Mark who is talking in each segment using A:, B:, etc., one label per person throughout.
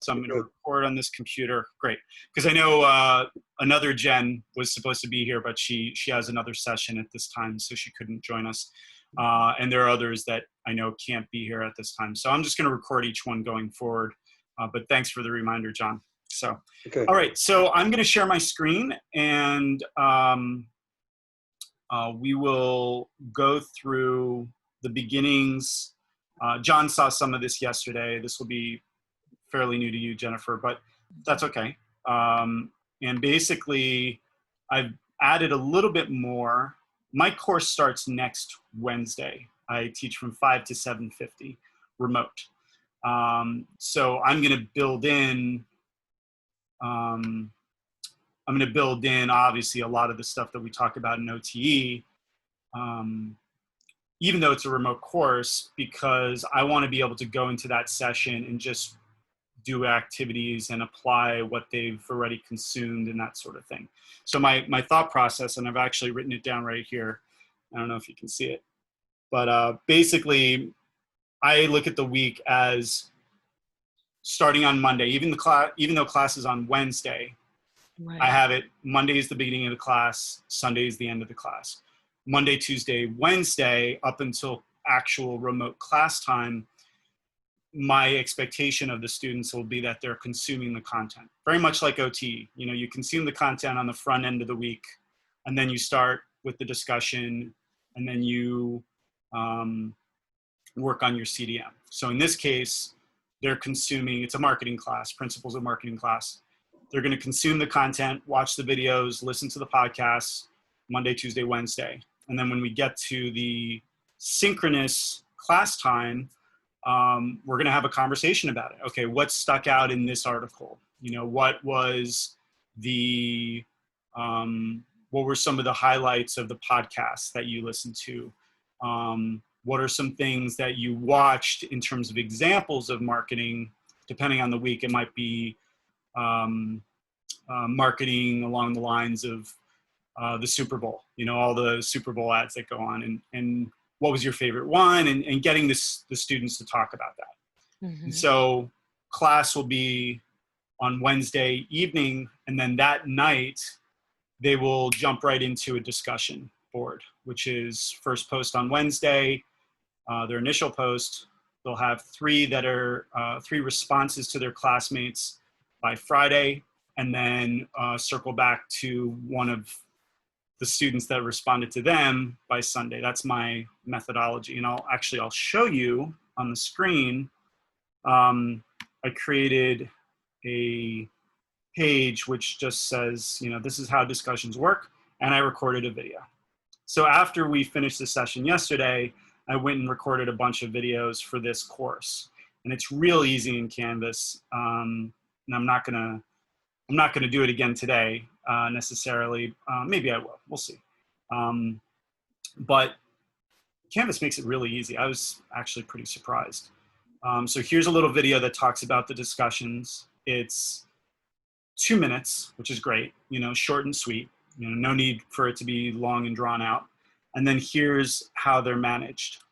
A: So I'm going to record on this computer. Great. Because I know another Jen was supposed to be here, but she has another session at this time, so she couldn't join us. And there are others that I know can't be here at this time. So I'm just going to record each one going forward. But thanks for the reminder, John. So,
B: okay.
A: All right. So I'm going to share my screen, and we will go through the beginnings. John saw some of this yesterday. This will be fairly new to you, Jennifer, but that's okay. And basically, I've added a little bit more. My course starts next Wednesday. I teach from 5 to 7:50 remote. So I'm going to build in, obviously a lot of the stuff that we talk about in OTE, even though it's a remote course, because I want to be able to go into that session and just do activities and apply what they've already consumed and that sort of thing. So my thought process, and I've actually written it down right here. I don't know if you can see it, but basically I look at the week as starting on Monday, even though class is on Wednesday, right. I have it, Monday is the beginning of the class, Sunday is the end of the class. Monday, Tuesday, Wednesday, up until actual remote class time, my expectation of the students will be that they're consuming the content. Very much like OT, you know, you consume the content on the front end of the week, and then you start with the discussion, and then you work on your CDM. So in this case, they're consuming, it's a marketing class, principles of marketing class. They're going to consume the content, watch the videos, listen to the podcasts, Monday, Tuesday, Wednesday. And then when we get to the synchronous class time, we're going to have a conversation about it. Okay, what stuck out in this article? You know, what was the, what were some of the highlights of the podcasts that you listened to? What are some things that you watched in terms of examples of marketing? Depending on the week, it might be marketing along the lines of the Super Bowl, you know, all the Super Bowl ads that go on, and what was your favorite one, and getting the students to talk about that. Mm-hmm. And so class will be on Wednesday evening, and then that night they will jump right into a discussion board, which is first post on Wednesday, their initial post. They'll have three responses to their classmates by Friday, and then circle back to one of the students that responded to them by Sunday. That's my methodology. And I'll show you on the screen. I created a page which just says, you know, this is how discussions work, and I recorded a video. So after we finished the session yesterday, I went and recorded a bunch of videos for this course. And it's real easy in Canvas. And I'm not gonna do it again today necessarily. Maybe I will, we'll see. But Canvas makes it really easy. I was actually pretty surprised. So here's a little video that talks about the discussions. It's 2 minutes, which is great, you know, short and sweet, you know, no need for it to be long and drawn out. And then here's how they're managed.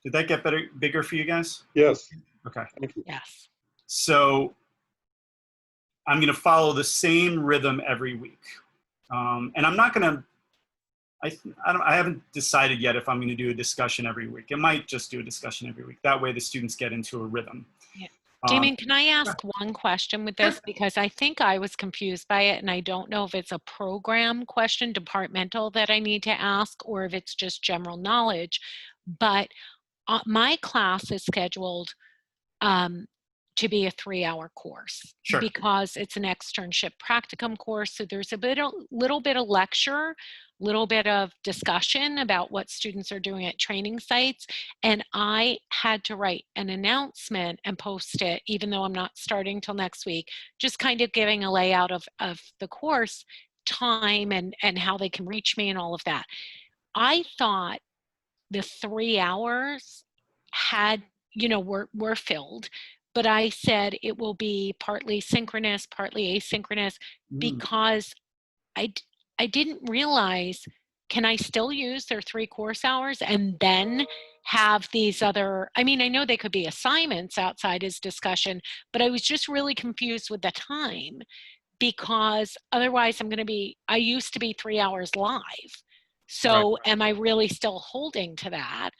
A: Did that get bigger for you guys?
B: Yes.
A: Okay.
B: Thank you.
C: Yes.
A: So I'm going to follow the same rhythm every week. And I'm not going to, I haven't decided yet if I'm going to do a discussion every week. I might just do a discussion every week. That way the students get into a rhythm.
C: Yeah. Damien, can I ask one question with this? Because I think I was confused by it, and I don't know if it's a program question, departmental, that I need to ask, or if it's just general knowledge. But my class is scheduled to be a 3-hour course.
A: Sure.
C: Because it's an externship practicum course. So there's little bit of lecture, little bit of discussion about what students are doing at training sites. And I had to write an announcement and post it, even though I'm not starting till next week, just kind of giving a layout of the course time and how they can reach me and all of that. I thought the 3 hours had, you know, were filled. But I said it will be partly synchronous, partly asynchronous, because I didn't realize, can I still use their 3 course hours and then have these other, I mean, I know they could be assignments outside his discussion, but I was just really confused with the time, because otherwise I used to be 3 hours live.
A: Right.
C: So am I really still holding to that,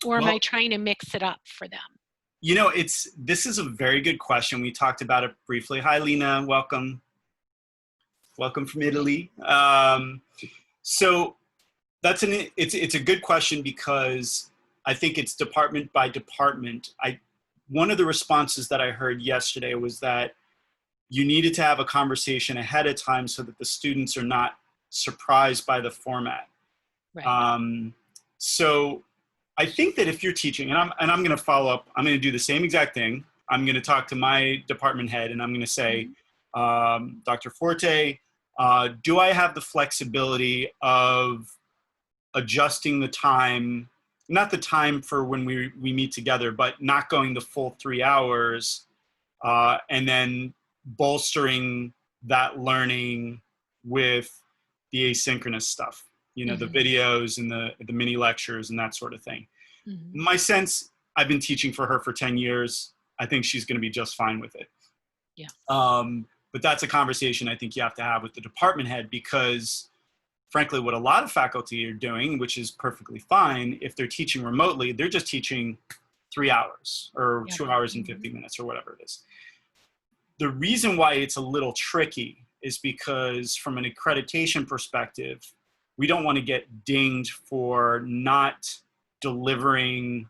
C: or am I
A: Well,
C: trying to mix it up for them?
A: this is a very good question. We talked about it briefly. Hi, Lena. Welcome. Welcome from Italy. So it's a good question, because I think it's department by department. One of the responses that I heard yesterday was that you needed to have a conversation ahead of time so that the students are not surprised by the format.
C: Right.
A: So I think that if you're teaching, and I'm going to follow up, I'm going to do the same exact thing. I'm going to talk to my department head, and I'm going to say, Dr. Forte, do I have the flexibility of adjusting the time, not the time for when we meet together, but not going the full 3 hours, and then bolstering that learning with the asynchronous stuff, the videos and the mini lectures and that sort of thing. My sense, I've been teaching for her for 10 years. I think she's going to be just fine with it.
C: Yeah.
A: But that's a conversation I think you have to have with the department head, because frankly, what a lot of faculty are doing, which is perfectly fine, if they're teaching remotely, they're just teaching 3 hours or 2 hours and 50 minutes or whatever it is. The reason why it's a little tricky is because from an accreditation perspective, we don't want to get dinged for not delivering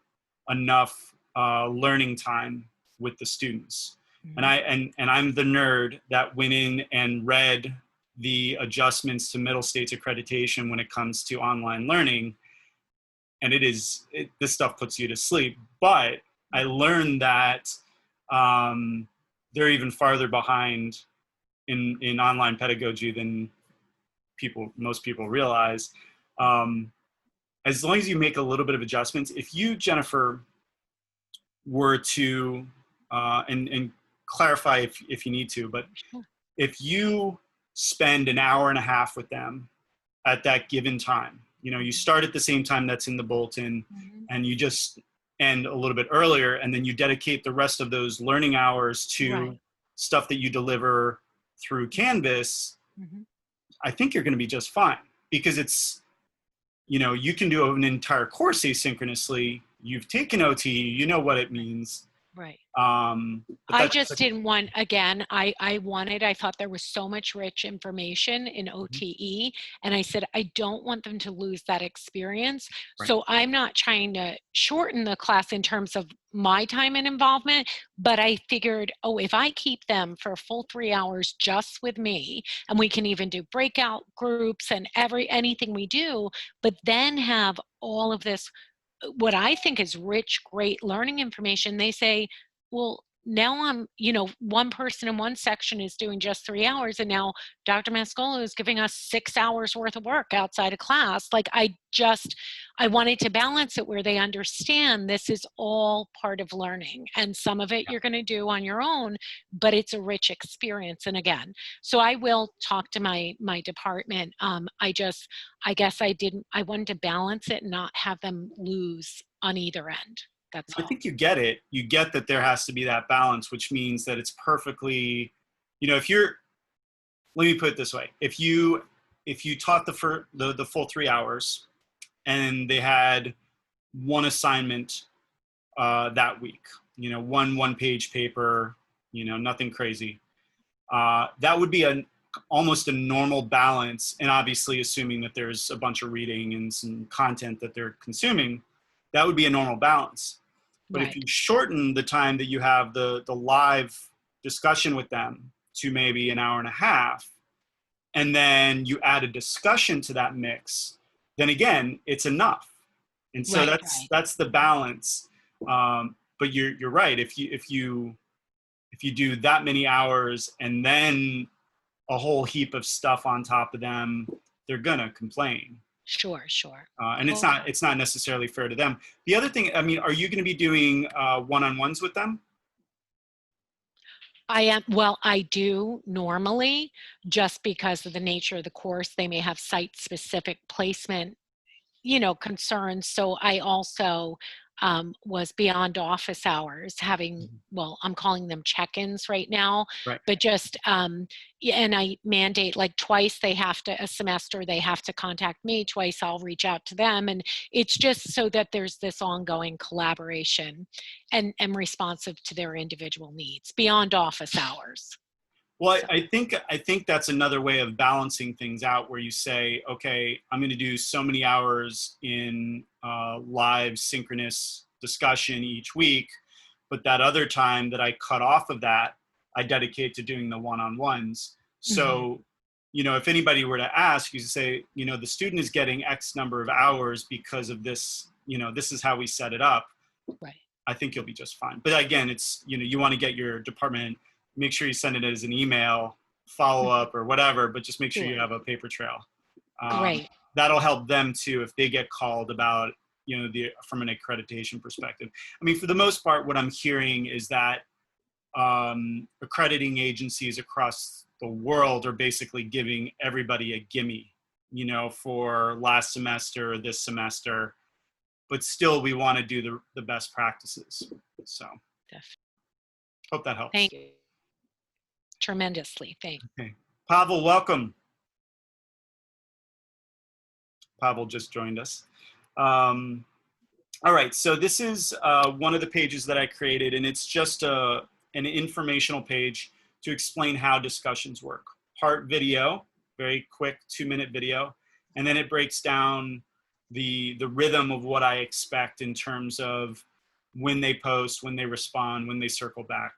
A: enough learning time with the students. And I'm the nerd that went in and read the adjustments to Middle States accreditation when it comes to online learning. And this stuff puts you to sleep. But I learned that they're even farther behind in online pedagogy than most people realize. As long as you make a little bit of adjustments, if you, Jennifer, were to, and clarify if you need to, but if you spend an hour and a half with them at that given time, you start at the same time that's in the bulletin, and you just end a little bit earlier, and then you dedicate the rest of those learning hours to stuff that you deliver through Canvas, I think you're going to be just fine, because it's, you can do an entire course asynchronously. You've taken OT, you know what it means.
C: Right. I just didn't want, again, I thought there was so much rich information in OTE, and I said, I don't want them to lose that experience.
A: Right.
C: So I'm not trying to shorten the class in terms of my time and involvement, but I figured, if I keep them for a full 3 hours just with me, and we can even do breakout groups and anything we do, but then have all of this, what I think is rich, great learning information. They say, well, now I'm, one person in one section is doing just 3 hours, and now Dr. Mascolo is giving us 6 hours worth of work outside of class. Like, I wanted to balance it where they understand this is all part of learning, and some of it you're going to do on your own, but it's a rich experience. And again, so I will talk to my department. I guess I wanted to balance it and not have them lose on either end. That's all.
A: I think you get it. You get that there has to be that balance, which means that it's perfectly, let me put it this way. If you taught the full 3 hours, and they had one assignment that week, one page paper, nothing crazy, that would be almost a normal balance. And obviously assuming that there's a bunch of reading and some content that they're consuming, that would be a normal balance. But if you shorten the time that you have the live discussion with them to maybe an hour and a half, and then you add a discussion to that mix, then again, it's enough. And so that's the balance. But you're right. If you do that many hours and then a whole heap of stuff on top of them, they're gonna complain.
C: Sure.
A: And it's not necessarily fair to them. The other thing, are you going to be doing one-on-ones with them?
C: I do normally, just because of the nature of the course. They may have site-specific placement, concerns. So I also, was beyond office hours, having, well, I'm calling them check-ins right now,
A: Right.
C: but just, and I mandate like twice they have to, a semester, they have to contact me, twice I'll reach out to them. And it's just so that there's this ongoing collaboration and responsive to their individual needs beyond office hours.
A: Well, I think that's another way of balancing things out, where you say, okay, I'm going to do so many hours in live synchronous discussion each week, but that other time that I cut off of that, I dedicate to doing the one-on-ones. So, you know, if anybody were to ask, you say, you know, the student is getting X number of hours because of this, you know, this is how we set it up.
C: Right.
A: I think you'll be just fine. But again, it's, you know, you want to get your department, make sure you send it as an email, follow up or whatever, but just make sure you have a paper trail.
C: Great.
A: That'll help them too if they get called about, you know, from an accreditation perspective. I mean, for the most part, what I'm hearing is that accrediting agencies across the world are basically giving everybody a gimme, you know, for last semester or this semester, but still we want to do the best practices. So hope that helps.
C: Thank you. Tremendously. Thanks.
A: Okay. Pavel, welcome. Pavel just joined us. All right, so this is one of the pages that I created, and it's just an informational page to explain how discussions work. Part video, very quick 2-minute video, and then it breaks down the rhythm of what I expect in terms of when they post, when they respond, when they circle back.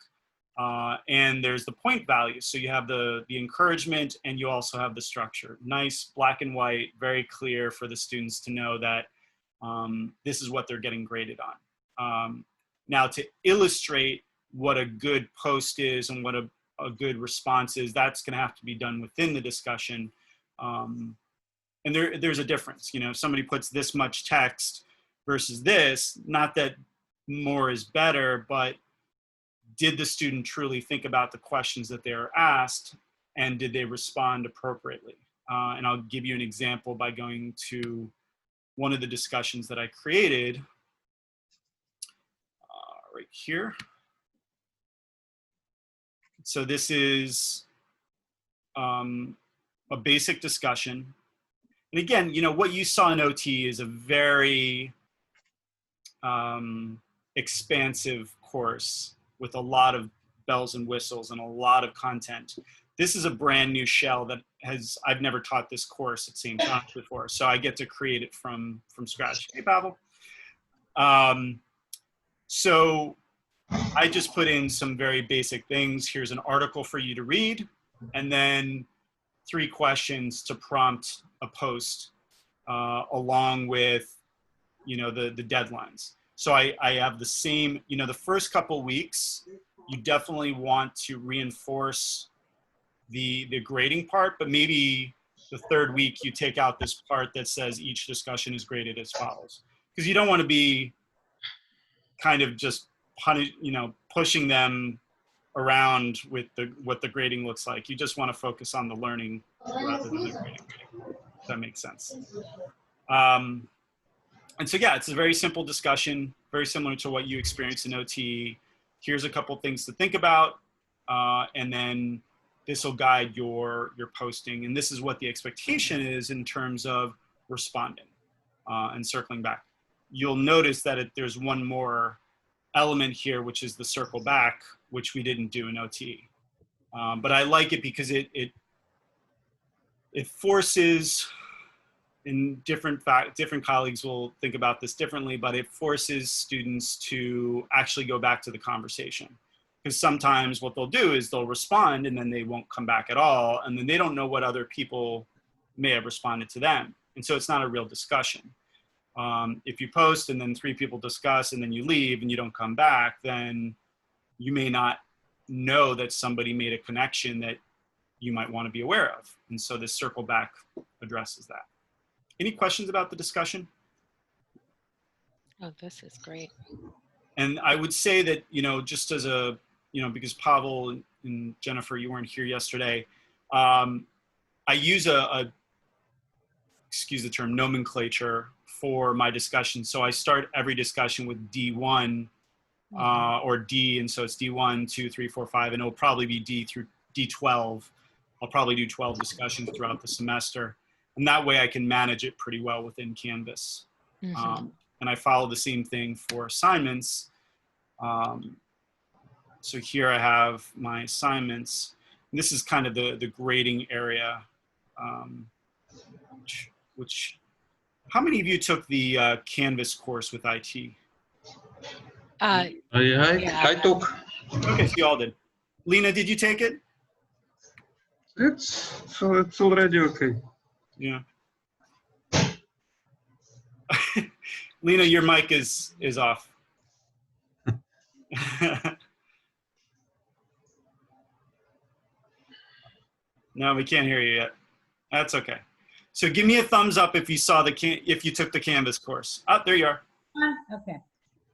A: And there's the point values. So you have the encouragement, and you also have the structure. Nice, black and white, very clear for the students to know that this is what they're getting graded on. Now, to illustrate what a good post is and what a good response is, that's going to have to be done within the discussion. And there's a difference. You know, if somebody puts this much text versus this, not that more is better, but did the student truly think about the questions that they were asked, and did they respond appropriately? And I'll give you an example by going to one of the discussions that I created right here. So this is a basic discussion. And again, you know, what you saw in OT is a very expansive course with a lot of bells and whistles and a lot of content. This is a brand new shell that I've never taught this course at St. John's before, so I get to create it from scratch. Hey, Pavel. So I just put in some very basic things. Here's an article for you to read, and then 3 questions to prompt a post along with, you know, the deadlines. So I have the same, you know, the first couple weeks, you definitely want to reinforce the grading part, but maybe the 3rd week you take out this part that says each discussion is graded as follows, because you don't want to be kind of just pushing them around with what the grading looks like. You just want to focus on the learning rather than the grading. If that makes sense. And so, yeah, it's a very simple discussion, very similar to what you experienced in OT. Here's a couple things to think about, and then this will guide your posting. And this is what the expectation is in terms of responding and circling back. You'll notice that there's one more element here, which is the circle back, which we didn't do in OT. But I like it because it forces, and different colleagues will think about this differently, but it forces students to actually go back to the conversation. Because sometimes what they'll do is they'll respond and then they won't come back at all. And then they don't know what other people may have responded to them. And so it's not a real discussion. If you post and then 3 people discuss and then you leave and you don't come back, then you may not know that somebody made a connection that you might want to be aware of. And so this circle back addresses that. Any questions about the discussion?
C: Oh, this is great.
A: And I would say that, you know, just as a, you know, because Pavel and Jennifer, you weren't here yesterday, I use excuse the term, nomenclature for my discussion. So I start every discussion with D1 or D, and so it's D1, 2, 3, 4, 5, and it'll probably be D through D12. I'll probably do 12 discussions throughout the semester, and that way I can manage it pretty well within Canvas. And I follow the same thing for assignments. So here I have my assignments. And this is kind of the grading area, which how many of you took the Canvas course with IT?
B: I took.
A: Okay, so you all did. Lena, did you take it?
B: It's already okay.
A: Yeah. Lena, your mic is off. No, we can't hear you yet. That's okay. So give me a thumbs up if you saw if you took the Canvas course. Oh, there you are.
D: Okay.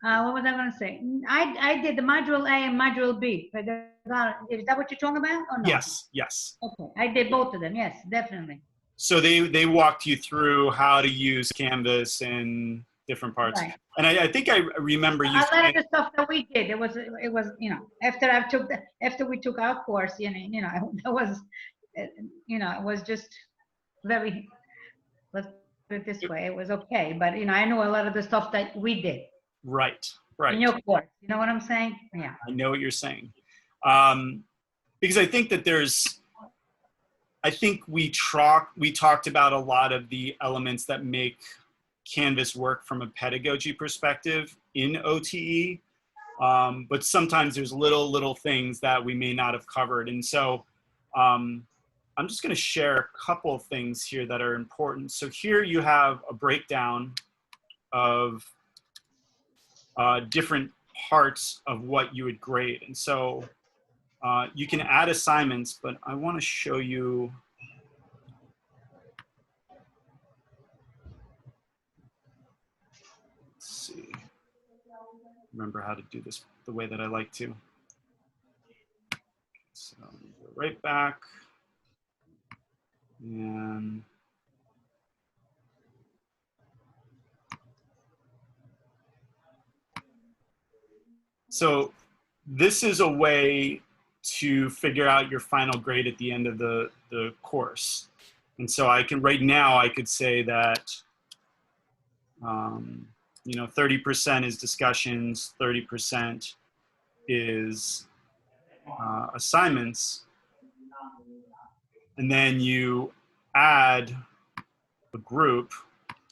D: What was I going to say? I did the module A and module B. Is that what you're talking about? Or no?
A: Yes, yes.
D: Okay, I did both of them. Yes, definitely.
A: So they walked you through how to use Canvas and different parts. Right. And I think I remember you.
D: A lot of the stuff that we did, it was after we took our course, it was it was just very, let's put it this way, it was okay. But I know a lot of the stuff that we did.
A: Right, right.
D: In your course, you know what I'm saying? Yeah.
A: I know what you're saying. Because I think that we talked about a lot of the elements that make Canvas work from a pedagogy perspective in OTE. But sometimes there's little things that we may not have covered. And so I'm just going to share a couple of things here that are important. So here you have a breakdown of different parts of what you would grade. And so you can add assignments, but I want to show you. Let's see. Remember how to do this the way that I like to. So go right back. And so this is a way to figure out your final grade at the end of the course. And so right now I could say that, 30% is discussions, 30% is assignments. And then you add a group.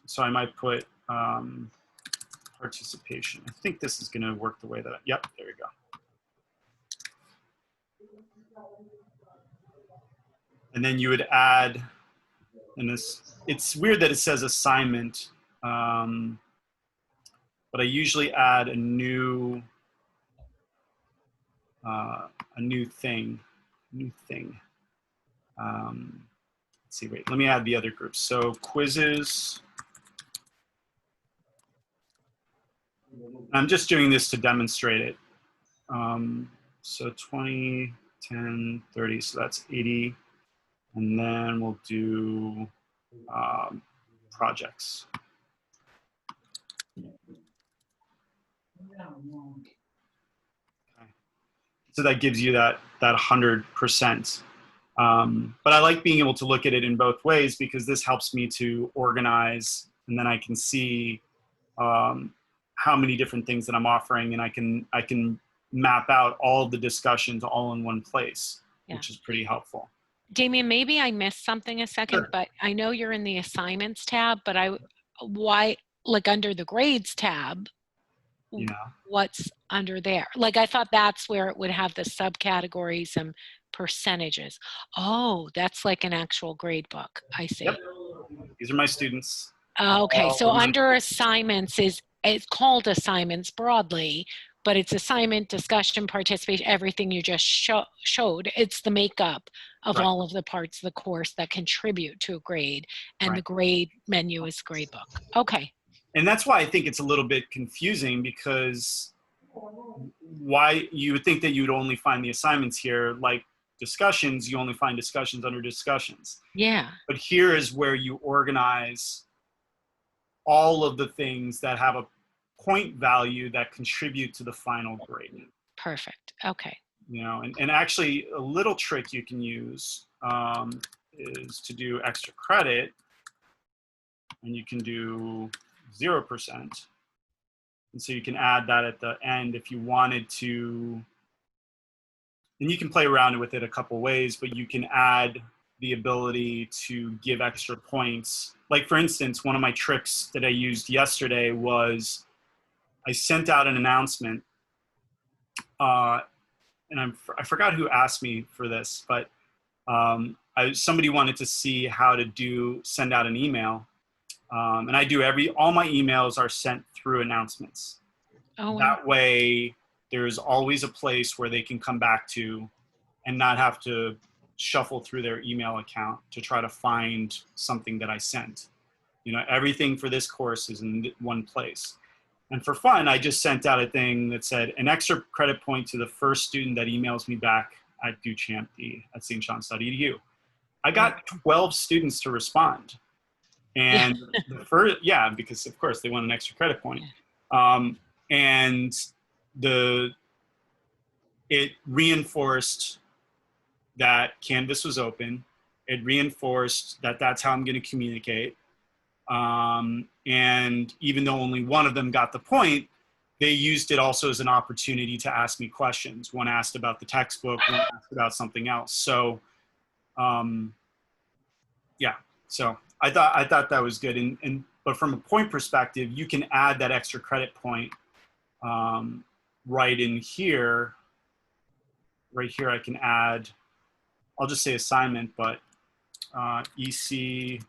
A: So I might put participation. I think this is going to work the way that, yep, there you go. And then you would add, and it's weird that it says assignment, but I usually add a new thing. Let's see, wait, let me add the other groups. So quizzes. I'm just doing this to demonstrate it. So 20, 10, 30, so that's 80. And then we'll do projects. Okay. So that gives you that 100%. But I like being able to look at it in both ways because this helps me to organize, and then I can see how many different things that I'm offering, and I can map out all of the discussions all in one place, which is pretty helpful.
C: Damien, maybe I missed something a second,
A: Sure.
C: But I know you're in the assignments tab, but why, like under the grades tab, what's under there? Like I thought that's where it would have the subcategories and percentages. Oh, that's like an actual grade book. I see.
A: Yep. These are my students.
C: Okay, so under assignments it's called assignments broadly, but it's assignment, discussion, participation, everything you just showed. It's the makeup of all of the parts of the course that contribute to a grade, and the grade menu is gradebook. Okay.
A: And that's why I think it's a little bit confusing, because why you would think that you would only find the assignments here, like discussions, you only find discussions under discussions.
C: Yeah.
A: But here is where you organize all of the things that have a point value that contribute to the final grade.
C: Perfect. Okay.
A: You know, and actually a little trick you can use is to do extra credit, and you can do 0%. And so you can add that at the end if you wanted to. And you can play around with it a couple ways, but you can add the ability to give extra points. Like for instance, one of my tricks that I used yesterday was I sent out an announcement, and I forgot who asked me for this, but somebody wanted to see how to send out an email. And I do all my emails are sent through announcements.
C: Oh,
A: That way there's always a place where they can come back to and not have to shuffle through their email account to try to find something that I sent. You know, everything for this course is in one place. And for fun, I just sent out a thing that said an extra credit point to the first student that emails me back at duchampd@stjohns.edu. I got 12 students to respond. And the first, because of course they want an extra credit point. And it reinforced that Canvas was open. It reinforced that that's how I'm going to communicate. And even though only one of them got the point, they used it also as an opportunity to ask me questions. One asked about the textbook, one asked about something else. So, so I thought that was good. But from a point perspective, you can add that extra credit point right in here. Right here, I can add, I'll just say assignment, but EC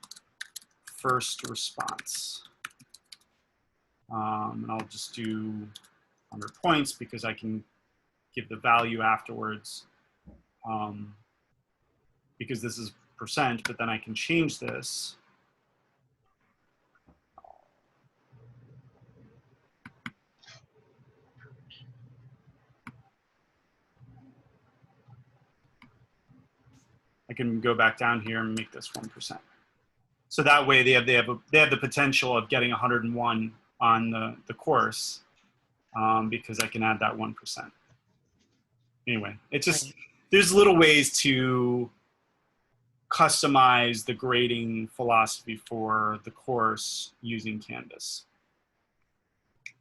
A: first response. And I'll just do 100 points because I can give the value afterwards. Because this is %, but then I can change this. I can go back down here and make this 1%. So that way they have the potential of getting 101 on the course because I can add that 1%. Anyway, it's just, there's little ways to customize the grading philosophy for the course using Canvas.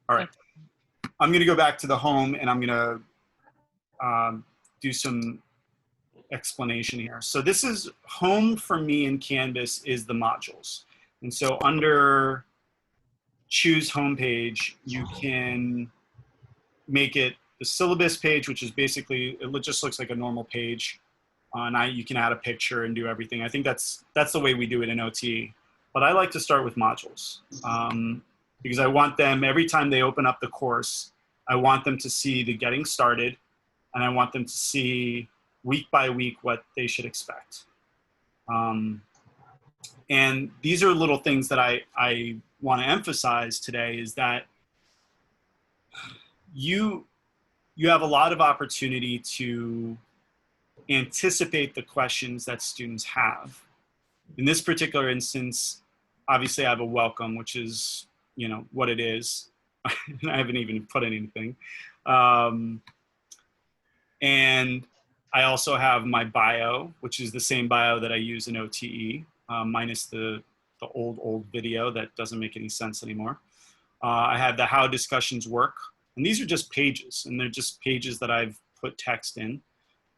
A: All right, I'm gonna go back to the home and I'm gonna do some explanation here. So this is home for me in Canvas is the modules. And so under choose homepage, you can make it the syllabus page, which is basically, it just looks like a normal page. You can add a picture and do everything. I think that's the way we do it in OT. But I like to start with modules because I want them, every time they open up the course, I want them to see the getting started, and I want them to see week by week what they should expect. And these are little things that I want to emphasize today is that you have a lot of opportunity to anticipate the questions that students have. In this particular instance, obviously I have a welcome, which is, you know, what it is. I haven't even put anything. And I also have my bio, which is the same bio that I use in OTE, minus the old video that doesn't make any sense anymore. I have the how discussions work. And these are just pages, and they're just pages that I've put text in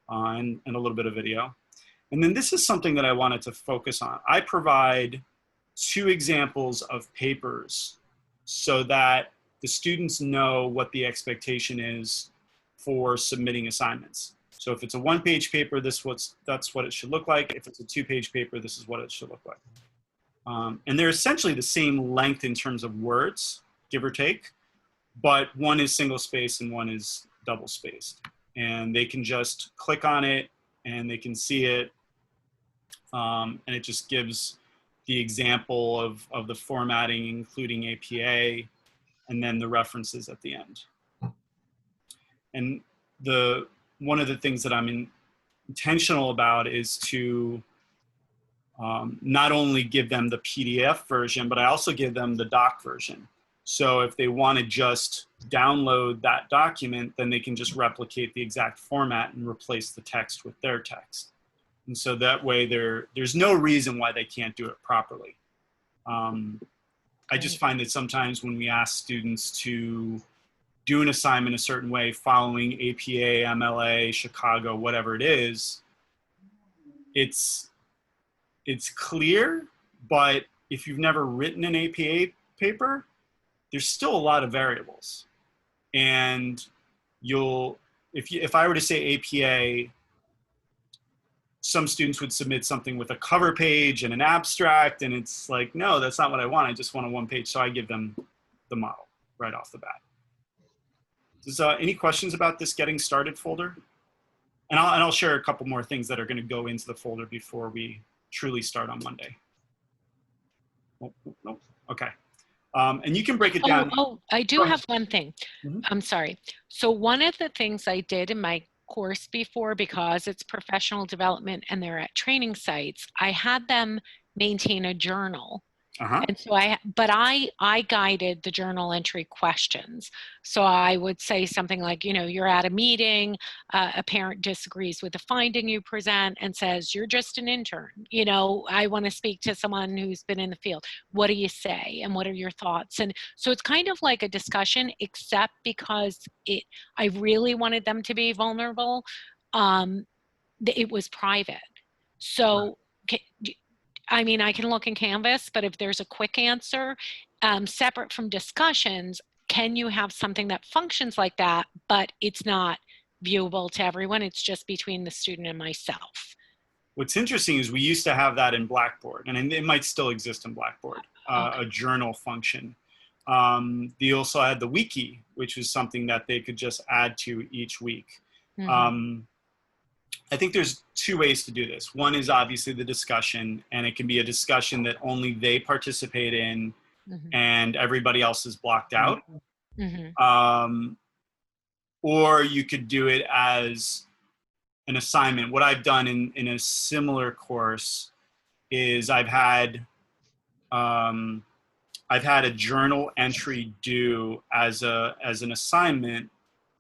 A: and a little bit of video. And then this is something that I wanted to focus on. I provide 2 examples of papers so that the students know what the expectation is for submitting assignments. So if it's a 1-page paper, that's what it should look like. If it's a 2-page paper, this is what it should look like. And they're essentially the same length in terms of words, give or take, but one is single spaced and one is double spaced. And they can just click on it and they can see it. And it just gives the example of the formatting, including APA, and then the references at the end. And one of the things that I'm intentional about is to not only give them the PDF version, but I also give them the doc version. So if they want to just download that document, then they can just replicate the exact format and replace the text with their text. And so that way there's no reason why they can't do it properly. I just find that sometimes when we ask students to do an assignment a certain way, following APA, MLA, Chicago, whatever it is, it's clear, but if you've never written an APA paper, there's still a lot of variables. And if I were to say APA, some students would submit something with a cover page and an abstract, and it's like, no, that's not what I want. I just want a one page. So I give them the model right off the bat. Does any questions about this getting started folder? And I'll share a couple more things that are going to go into the folder before we truly start on Monday. Nope. Okay. And you can break it down.
C: Oh, I do have one thing.
A: Mm-hmm.
C: I'm sorry. So one of the things I did in my course before, because it's professional development and they're at training sites, I had them maintain a journal. And so I guided the journal entry questions. So I would say something like, you're at a meeting, a parent disagrees with the finding you present and says, you're just an intern. I want to speak to someone who's been in the field. What do you say? And what are your thoughts? And so it's kind of like a discussion, except because I really wanted them to be vulnerable. It was private. So I can look in Canvas, but if there's a quick answer, separate from discussions, can you have something that functions like that, but it's not viewable to everyone? It's just between the student and myself.
A: What's interesting is we used to have that in Blackboard, and it might still exist in Blackboard, a journal function. They also had the wiki, which was something that they could just add to each week. Mm-hmm. I think there's two ways to do this. One is obviously the discussion, and it can be a discussion that only they participate in, mm-hmm. and everybody else is blocked out. Mm-hmm. Or you could do it as an assignment. What I've done in a similar course is I've had a journal entry due as an assignment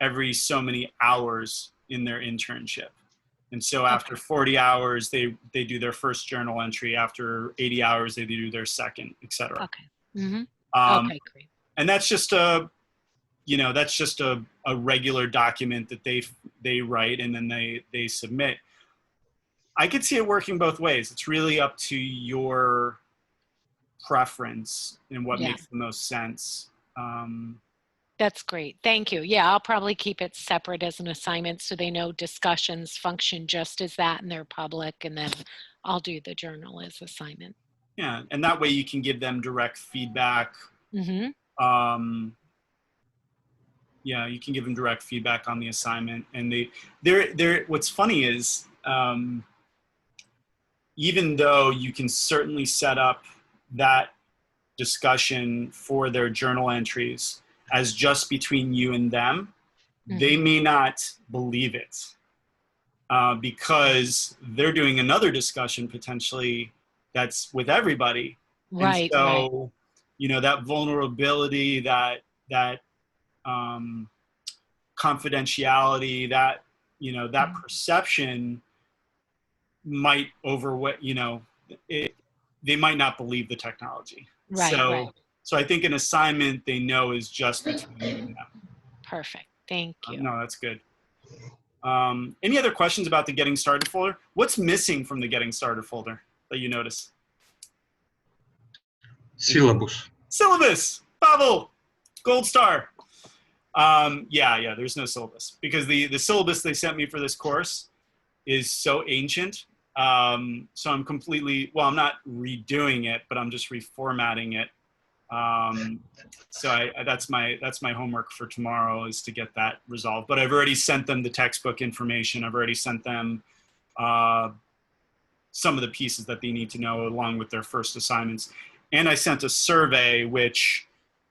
A: every so many hours in their internship. And so after 40 hours, they do their first journal entry. After 80 hours, they do their second, et cetera.
C: Okay. Mm-hmm. Okay, great.
A: And that's just a regular document that they write and then they submit. I could see it working both ways. It's really up to your preference and what makes the most sense.
C: That's great. Thank you. Yeah, I'll probably keep it separate as an assignment so they know discussions function just as that and they're public, and then I'll do the journal as assignment.
A: Yeah, and that way you can give them direct feedback. Mm-hmm. Yeah, you can give them direct feedback on the assignment. And what's funny is, even though you can certainly set up that discussion for their journal entries as just between you and them, mm-hmm. they may not believe it because they're doing another discussion potentially that's with everybody.
C: Right.
A: And so, that vulnerability, that confidentiality, that mm-hmm. perception might overweigh. They might not believe the technology.
C: Right.
A: So I think an assignment they know is just between you and them.
C: Perfect. Thank you.
A: No, that's good. Any other questions about the Getting Started folder? What's missing from the Getting Started folder that you notice?
B: Syllabus.
A: Syllabus. Pavel. Gold star. Yeah. There's no syllabus because the syllabus they sent me for this course is so ancient. So I'm I'm not redoing it, but I'm just reformatting it. So that's my homework for tomorrow, is to get that resolved. But I've already sent them the textbook information. I've already sent them some of the pieces that they need to know along with their first assignments. And I sent a survey, which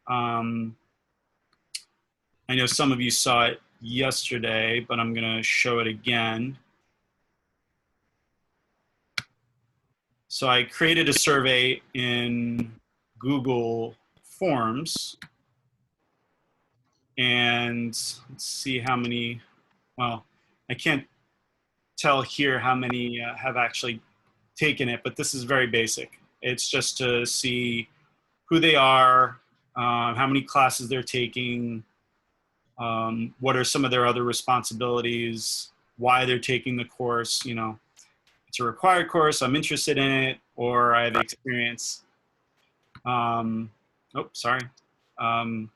A: I know some of you saw it yesterday, but I'm going to show it again. So I created a survey in Google Forms, and let's see how many, well, I can't tell here how many have actually taken it, but this is very basic. It's just to see who they are, how many classes they're taking, what are some of their other responsibilities, why they're taking the course, you know, it's a required course, I'm interested in it, or I have experience. Oh, sorry. And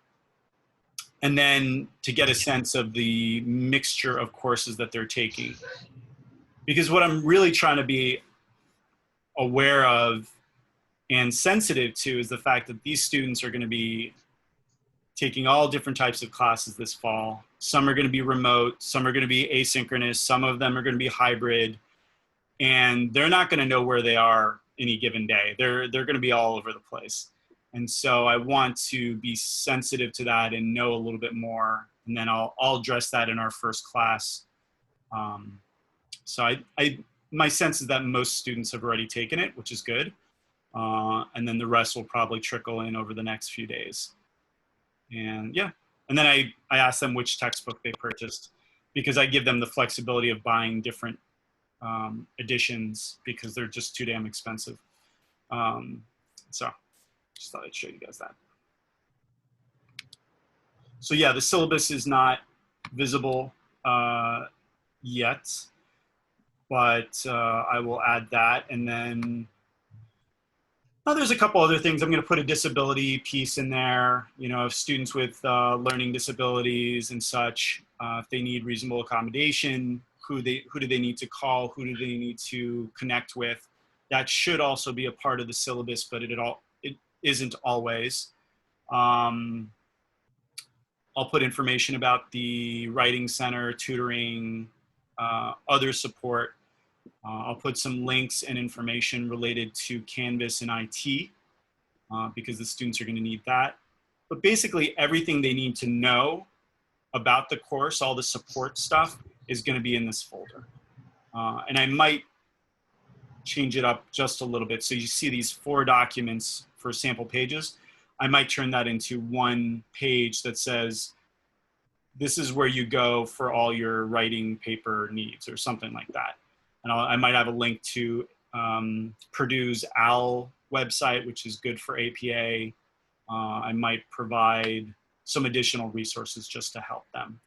A: then to get a sense of the mixture of courses that they're taking. Because what I'm really trying to be aware of and sensitive to is the fact that these students are going to be taking all different types of classes this fall. Some are going to be remote, some are going to be asynchronous, some of them are going to be hybrid, and they're not going to know where they are any given day. They're going to be all over the place. And so I want to be sensitive to that and know a little bit more, and then I'll address that in our first class. So my sense is that most students have already taken it, which is good. And then the rest will probably trickle in over the next few days. And yeah, and then I ask them which textbook they purchased, because I give them the flexibility of buying different editions because they're just too damn expensive. So just thought I'd show you guys that. So yeah, the syllabus is not visible yet, but I will add that. And then there's a couple other things. I'm going to put a disability piece in there, you know, of students with learning disabilities and such, if they need reasonable accommodation, who do they need to call, who do they need to connect with. That should also be a part of the syllabus, but it isn't always. I'll put information about the writing center, tutoring, other support. I'll put some links and information related to Canvas and IT because the students are going to need that. But basically everything they need to know about the course, all the support stuff, is going to be in this folder. And I might change it up just a little bit. So you see these 4 documents for sample pages. I might turn that into one page that says, this is where you go for all your writing paper needs, or something like that. And I might have a link to Purdue's OWL website, which is good for APA. I might provide some additional resources just to help them.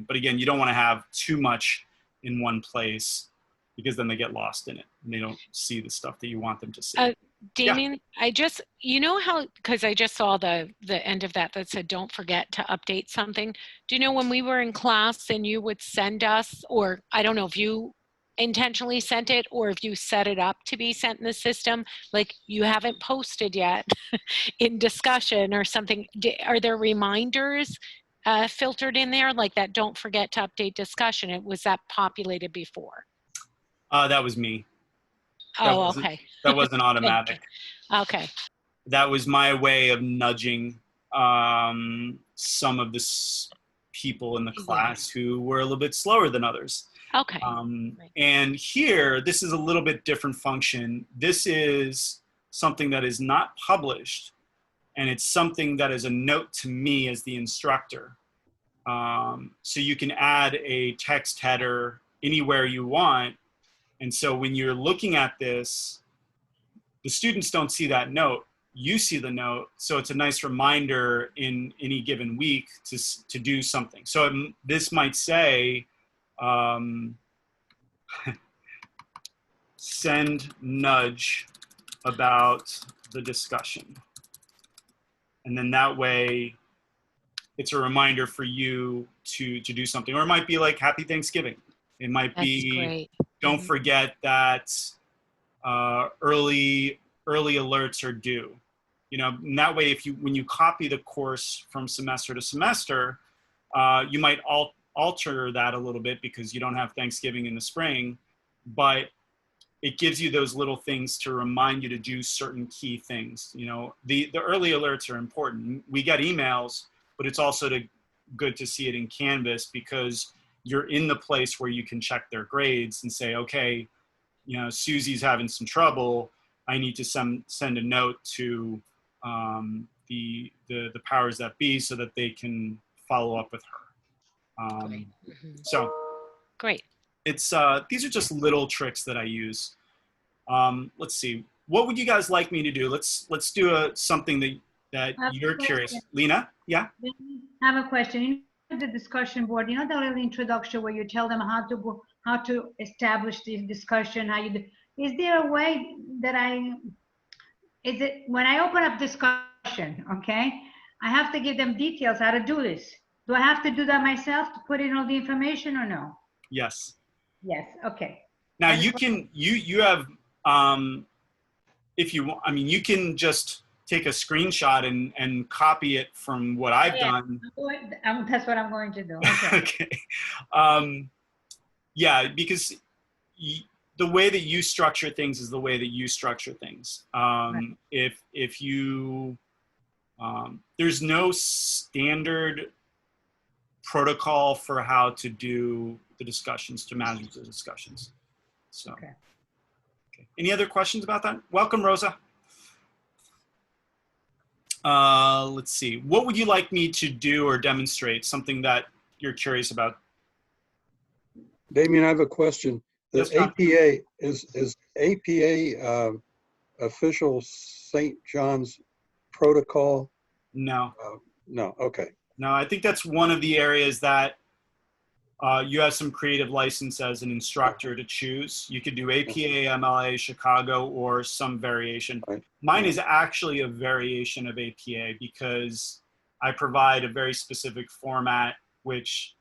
A: But again, you don't want to have too much in one place, because then they get lost in it and they don't see the stuff that you want them to see.
C: Damien, yeah. I just, you know how, because I just saw the end of that said, don't forget to update something. Do you know when we were in class and you would send us, or I don't know if you intentionally sent it or if you set it up to be sent in the system, like you haven't posted yet in discussion or something, are there reminders filtered in there like that, don't forget to update discussion? Was that populated before?
A: That was me.
C: Oh, okay.
A: That wasn't automatic.
C: Okay.
A: That was my way of nudging some of the people in the class who were a little bit slower than others.
C: Okay.
A: And here, this is a little bit different function. This is something that is not published, and it's something that is a note to me as the instructor. So you can add a text header anywhere you want. And so when you're looking at this, the students don't see that note. You see the note. So it's a nice reminder in any given week to do something. So this might say, send nudge about the discussion. And then that way it's a reminder for you to do something. Or it might be like Happy Thanksgiving. It might be, don't forget that early alerts are due. You know, and that way, when you copy the course from semester to semester, you might alter that a little bit because you don't have Thanksgiving in the spring, but it gives you those little things to remind you to do certain key things. You know, the early alerts are important. We get emails, but it's also good to see it in Canvas because you're in the place where you can check their grades and say, okay, you know, Susie's having some trouble, I need to send a note to the powers that be so that they can follow up with her.
C: Great.
A: So
C: Great.
A: it's these are just little tricks that I use. Let's see. What would you guys like me to do? Let's do something that
D: I have a
A: you're curious.
D: question.
A: Lena? Yeah?
D: I have a question. You know, the discussion board, you know, the little introduction where you tell them how to establish the discussion, how you do. Is there a way that is it when I open up discussion, okay, I have to give them details how to do this. Do I have to do that myself to put in all the information or no?
A: Yes.
D: Yes, okay.
A: Now you can, you have, if you want, I mean, you can just take a screenshot and copy it from what I've done.
D: That's what I'm going to do. Okay.
A: Okay. Yeah, because the way that you structure things is the way that you structure things.
D: Right.
A: If you, there's no standard protocol for how to do the discussions, to manage the discussions. So,
D: Okay.
A: Any other questions about that? Welcome, Rosa. Let's see. What would you like me to do or demonstrate? Something that you're curious about?
B: Damien, I have a question. The
A: Yes, John.
B: APA, is APA official St. John's protocol?
A: No.
B: No, okay.
A: No, I think that's one of the areas that you have some creative license as an instructor to choose. You could do APA, MLA, Chicago, or some variation.
B: Right.
A: Mine is actually a variation of APA because I provide a very specific format, which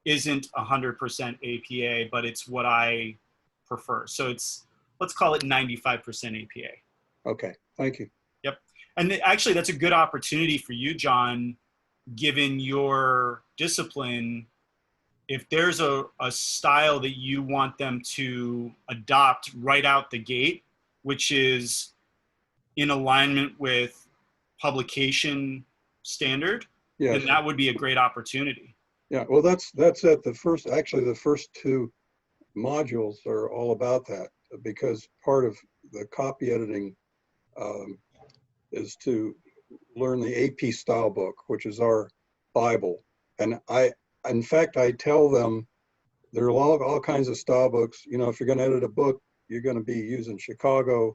A: isn't 100% APA, but it's what I prefer. So it's, let's call it 95% APA.
B: Okay, thank you.
A: Yep. And actually, that's a good opportunity for you, John, given your discipline. If there's a style that you want them to adopt right out the gate, which is in alignment with publication standard,
B: Yes.
A: then that would be a great opportunity.
B: Yeah, well, that's at the first, actually the first two modules are all about that, because part of the copy editing is to learn the AP style book, which is our Bible. And in fact, I tell them there are all kinds of style books. You know, if you're going to edit a book, you're going to be using Chicago.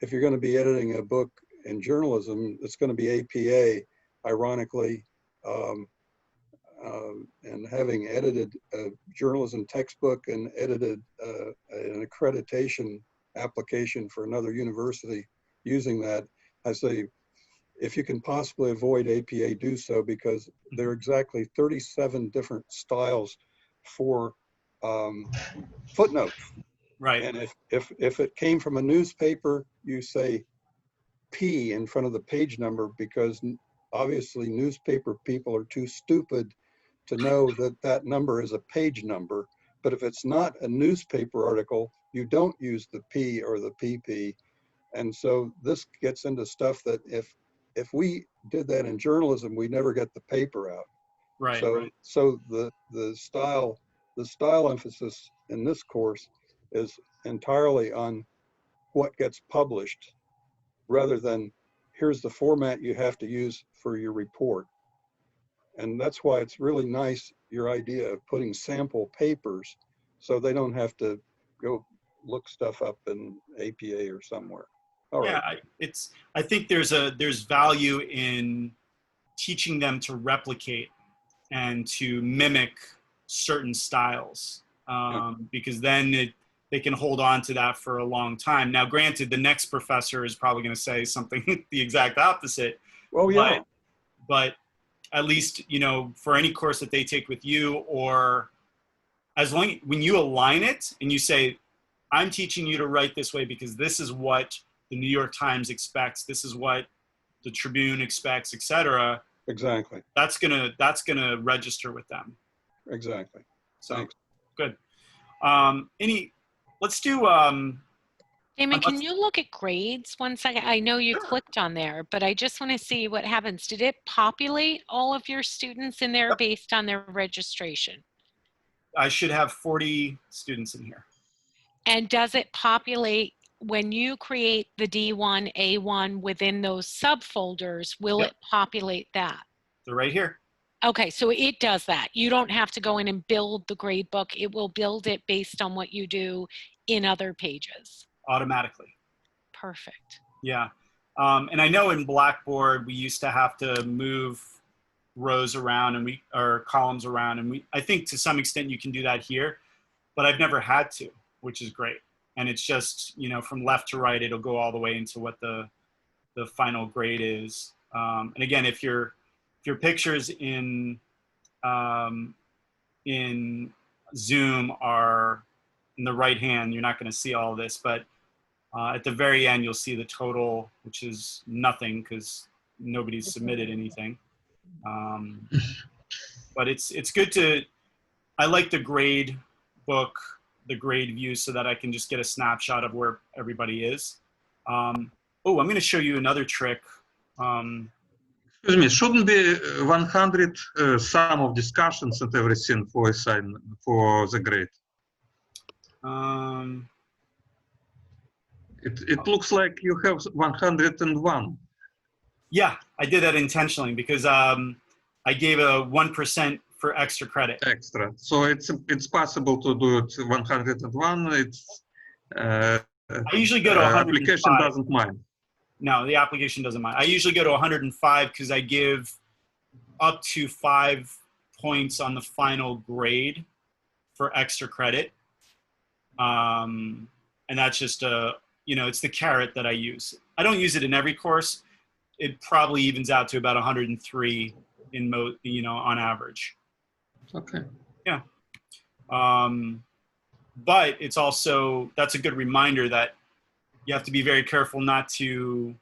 B: If you're going to be editing a book in journalism, it's going to be APA, ironically. And having edited a journalism textbook and edited an accreditation application for another university using that, I say, if you can possibly avoid APA, do so, because there are exactly 37 different styles for footnotes.
A: Right.
B: And if it came from a newspaper, you say P in front of the page number, because obviously newspaper people are too stupid to know that that number is a page number. But if it's not a newspaper article, you don't use the P or the PP. And so this gets into stuff that if we did that in journalism, we never get the paper out.
A: Right.
B: So
A: right.
B: so the style emphasis in this course is entirely on what gets published, rather than here's the format you have to use for your report. And that's why it's really nice, your idea of putting sample papers, so they don't have to go look stuff up in APA or somewhere. All
A: yeah,
B: right.
A: I think there's value in teaching them to replicate and to mimic certain styles, because then they can hold on to that for a long time. Now, granted, the next professor is probably going to say something the exact opposite.
B: Well, yeah.
A: But at least, you know, for any course that they take with you, or when you align it and you say, I'm teaching you to write this way because this is what the New York Times expects, this is what the Tribune expects, etc.
B: Exactly.
A: That's gonna register with them.
B: Exactly.
A: So
B: Thanks.
A: good. Let's do
C: Damon, can you look at grades 1 second? I know you clicked on there, but I just want to see what happens. Did it populate all of your students in there based on their registration?
A: I should have 40 students in here.
C: And does it populate when you create the D1, A1 within those subfolders? Will
A: Yep.
C: it populate that?
A: They're right here.
C: Okay, so it does that. You don't have to go in and build the grade book. It will build it based on what you do in other pages.
A: Automatically.
C: Perfect.
A: Yeah. And I know in Blackboard, we used to have to move rows around or columns around. And I think to some extent you can do that here, but I've never had to, which is great. And it's just, you know, from left to right, it'll go all the way into what the final grade is. And again, if your pictures in Zoom are in the right hand, you're not going to see all this, but at the very end, you'll see the total, which is nothing because nobody's submitted anything. But it's good to, I like the grade book, the grade view, so that I can just get a snapshot of where everybody is. I'm going to show you another trick.
E: Excuse me, shouldn't be 100 sum of discussions and everything for for the grade? It looks like you have 101.
A: Yeah, I did that intentionally because I gave a 1% for extra credit.
E: Extra. So it's possible to do it 101. It's
A: I usually go to 105.
E: application doesn't mind.
A: No, the application doesn't mind. I usually go to 105 because I give up to 5 points on the final grade for extra credit. And that's just it's the carrot that I use. I don't use it in every course. It probably evens out to about 103 on average.
E: Okay.
A: Yeah. But it's also, that's a good reminder that you have to be very careful you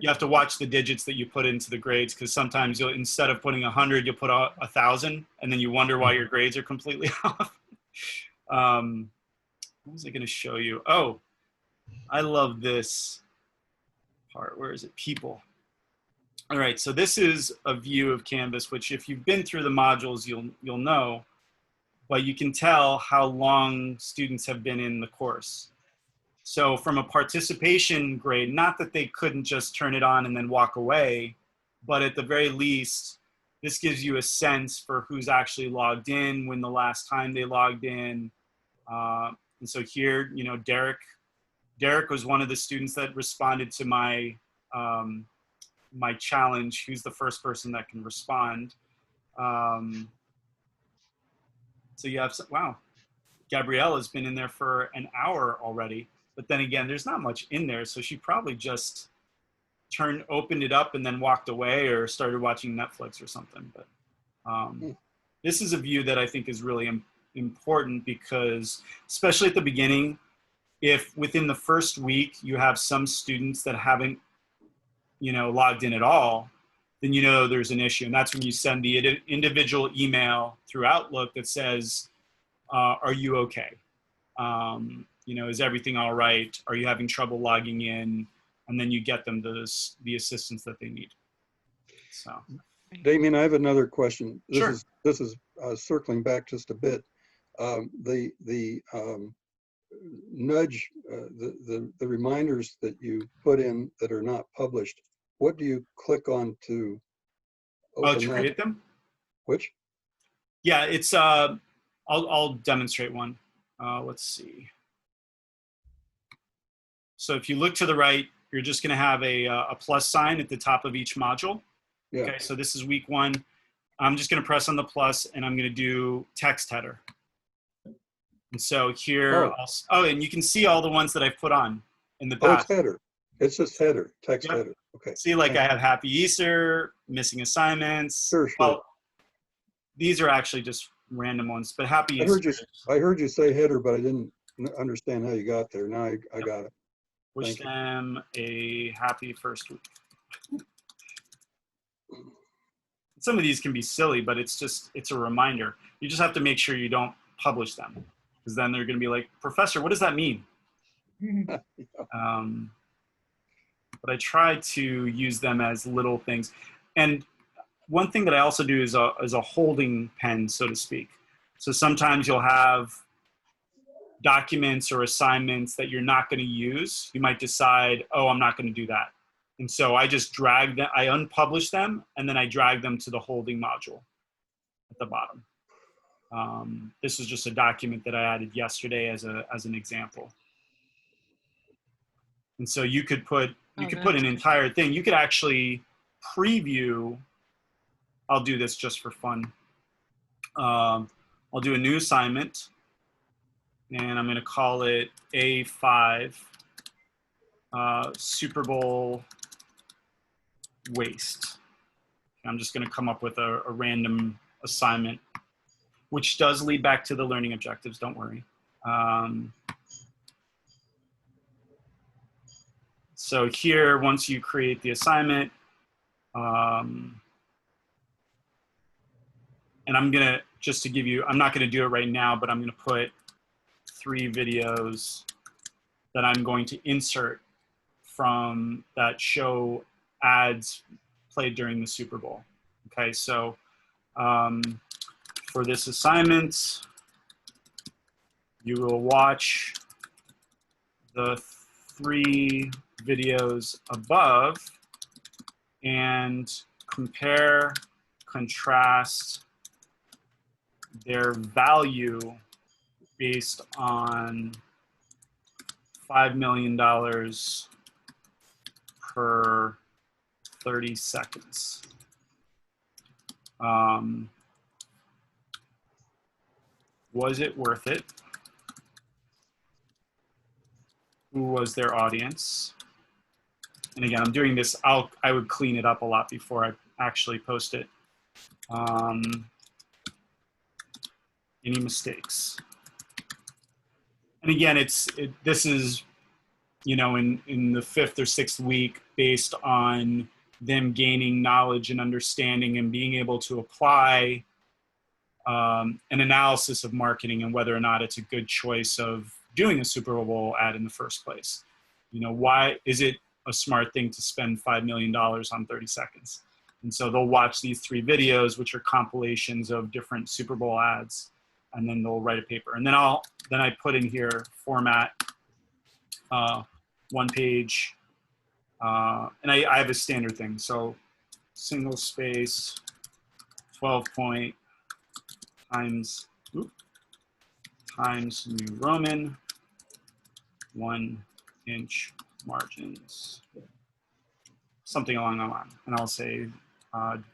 A: have to watch the digits that you put into the grades, because sometimes instead of putting 100, you'll put 1,000, and then you wonder why your grades are completely off. What was I going to show you? Oh, I love this part. Where is it? People. All right, so this is a view of Canvas, which if you've been through the modules, you'll know, but you can tell how long students have been in the course. So from a participation grade, not that they couldn't just turn it on and then walk away, but at the very least, this gives you a sense for who's actually logged in, when the last time they logged in. And so here, Derek was one of the students that responded to my my challenge. Who's the first person that can respond? So you have, wow, Gabrielle has been in there for an hour already. But then again, there's not much in there. So she probably just opened it up and then walked away or started watching Netflix or something. But this is a view that I think is really important, because especially at the beginning, if within the first week you have some students that haven't logged in at all, then there's an issue. And that's when you send the individual email through Outlook that says, are you okay? Is everything all right? Are you having trouble logging in? And then you get them the assistance that they need. So,
B: Damien, I have another question.
A: Sure.
B: This is circling back just a bit. The nudge, the reminders that you put in that are not published, what do you click on to open
A: to create them?
B: Which?
A: Yeah, it's I'll demonstrate one. Let's see. So if you look to the right, you're just going to have a plus sign at the top of each module.
B: Yeah.
A: Okay, so this is week 1. I'm just going to press on the plus, and I'm going to do text header. And so here, and you can see all the ones that I've put on in the past.
B: It's header. It's just header, text
A: Yep.
B: header. Okay.
A: See, like I have Happy Easter, missing assignments.
B: Sure.
A: Well, these are actually just random ones, but Happy Easter.
B: I heard you say header, but I didn't understand how you got there. Now I got it.
A: Wish them a happy first week. Some of these can be silly, but it's a reminder. You just have to make sure you don't publish them, because then they're going to be like, Professor, what does that mean? But I try to use them as little things. And one thing that I also do is a holding pen, so to speak. So sometimes you'll have documents or assignments that you're not going to use, you might decide, oh, I'm not going to do that. And so I just drag them, I unpublish them, and then I drag them to the holding module at the bottom. This is just a document that I added yesterday as an example. And so you could put an entire thing. You could actually preview. I'll do this just for fun. I'll do a new assignment, and I'm going to call it A5 Super Bowl waste. I'm just going to come up with a random assignment, which does lead back to the learning objectives, don't worry. So here, once you create the assignment, and I'm gonna, just to give you, I'm not gonna do it right now, but I'm gonna put 3 videos that I'm going to insert from that show ads played during the Super Bowl. Okay, so for this assignment, you will watch the 3 videos above and compare, contrast their value based on $5 million per 30 seconds. Was it worth it? Who was their audience? And again, I'm doing this, I would clean it up a lot before I actually post it. Any mistakes? And again, this is, you know, in the 5th or 6th week, based on them gaining knowledge and understanding and being able to apply an analysis of marketing and whether or not it's a good choice of doing a Super Bowl ad in the first place. You know, why is it a smart thing to spend $5 million on 30 seconds? And so they'll watch these 3 videos, which are compilations of different Super Bowl ads, and then they'll write a paper. And then I put in here format, 1 page, and I have a standard thing. So single space, 12 point times New Roman, 1 inch margins, something along that line. And I'll say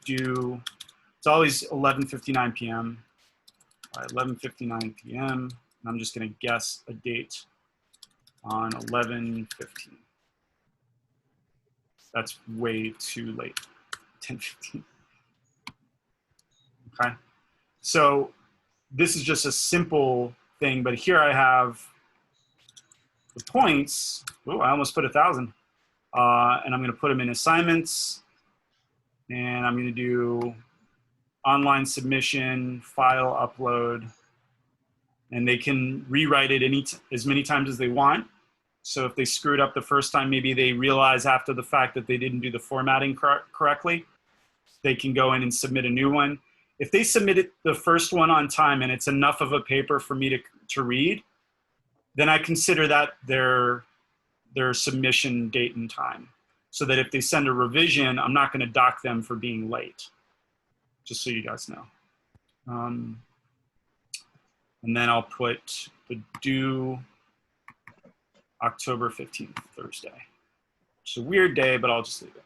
A: it's always 11:59 p.m. By 11:59 p.m. and I'm just going to guess a date on 11:15. That's way too late. 10:15. Okay. So this is just a simple thing, but here I have the points. Oh, I almost put 1,000. And I'm going to put them in assignments. And I'm going to do online submission, file upload. And they can rewrite it as many times as they want. So if they screwed up the first time, maybe they realize after the fact that they didn't do the formatting correctly, they can go in and submit a new one. If they submitted the first one on time and it's enough of a paper for me to read, then I consider that their submission date and time. So that if they send a revision, I'm not going to dock them for being late, just so you guys know. And then I'll put the due October 15th, Thursday. It's a weird day, but I'll just leave it.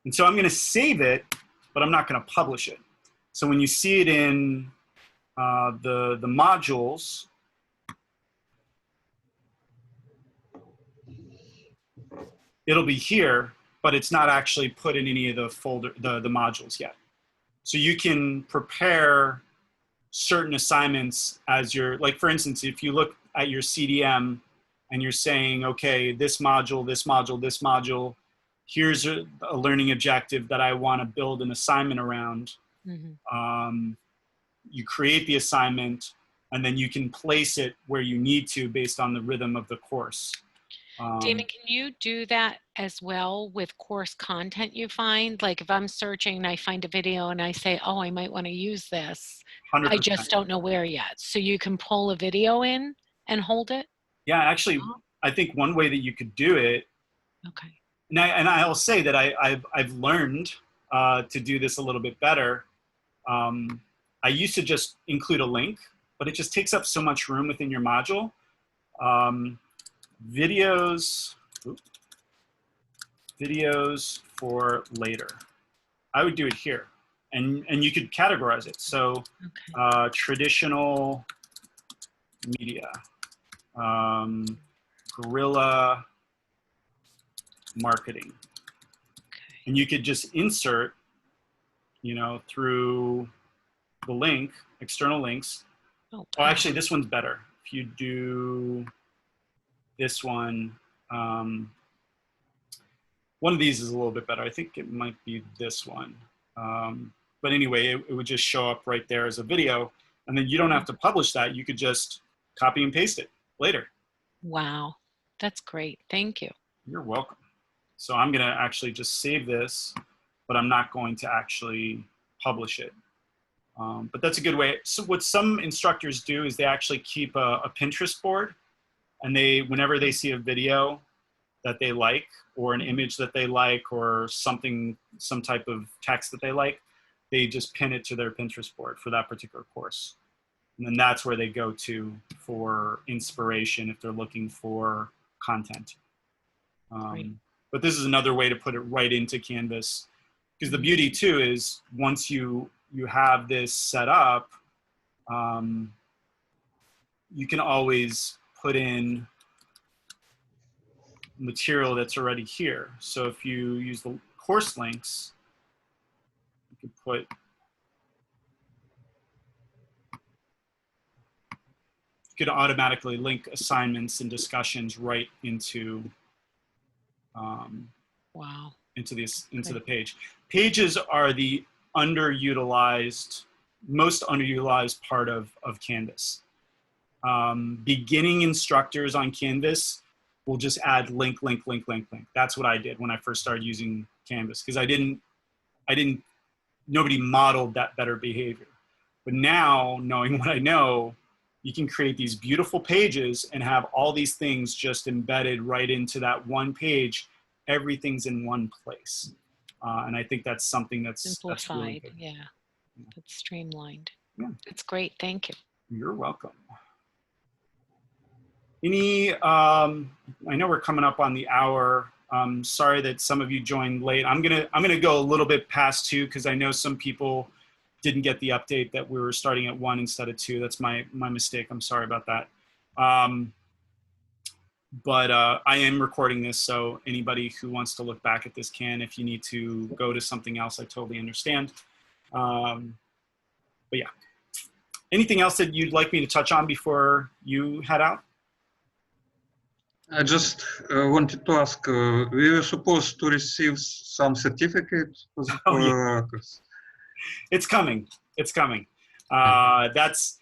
A: And so I'm going to save it, but I'm not going to publish it. So when you see it in the modules, it'll be here, but it's not actually put in any of the the modules yet. So you can prepare certain assignments as your, like for instance, if you look at your CDM and you're saying, okay, this module, this module, this module, here's a learning objective that I want to build an assignment around. Mm-hmm. You create the assignment and then you can place it where you need to based on the rhythm of the course.
C: Damon, can you do that as well with course content you find? Like if I'm searching and I find a video and I say, oh, I might want to use this,
A: 100%.
C: I just don't know where yet. So you can pull a video in and hold it?
A: Yeah, actually, I think one way that you could do it,
C: Okay.
A: and I'll say that I've learned to do this a little bit better. I used to just include a link, but it just takes up so much room within your module. Videos for later. I would do it here, and you could categorize it. So traditional media, guerrilla marketing, and you could just insert, you know, through the link, external links. Oh, actually, this one's better. If you do this one, one of these is a little bit better. I think it might be this one. But anyway, it would just show up right there as a video, and then you don't have to publish that. You could just copy and paste it later.
C: Wow, that's great. Thank you.
A: You're welcome. So I'm gonna actually just save this, but I'm not going to actually publish it. But that's a good way. So what some instructors do is they actually keep a Pinterest board, and whenever they see a video that they like, or an image that they like, or something, some type of text that they like, they just pin it to their Pinterest board for that particular course. And then that's where they go to for inspiration if they're looking for content. But this is another way to put it right into Canvas. Because the beauty too is once you have this set up, you can always put in material that's already here. So if you use the course links, you can put automatically link assignments and discussions right into into the page. Pages are the most underutilized part of Canvas. Beginning instructors on Canvas will just add link. That's what I did when I first started using Canvas, because nobody modeled that better behavior. But now, knowing what I know, you can create these beautiful pages and have all these things just embedded right into that one page. Everything's in one place. And I think that's something that's
C: simplified.
A: Really good.
C: Yeah, that's streamlined.
A: Yeah.
C: That's great. Thank you.
A: You're welcome. I know we're coming up on the hour. Sorry that some of you joined late. I'm gonna go a little bit past 2 because I know some people didn't get the update that we were starting at 1 instead of 2. That's my mistake. I'm sorry about that. But I am recording this, so anybody who wants to look back at this can. If you need to go to something else, I totally understand. But yeah. Anything else that you'd like me to touch on before you head out?
E: I just wanted to ask, we were supposed to receive some certificate for the course.
A: It's coming. It's coming. That's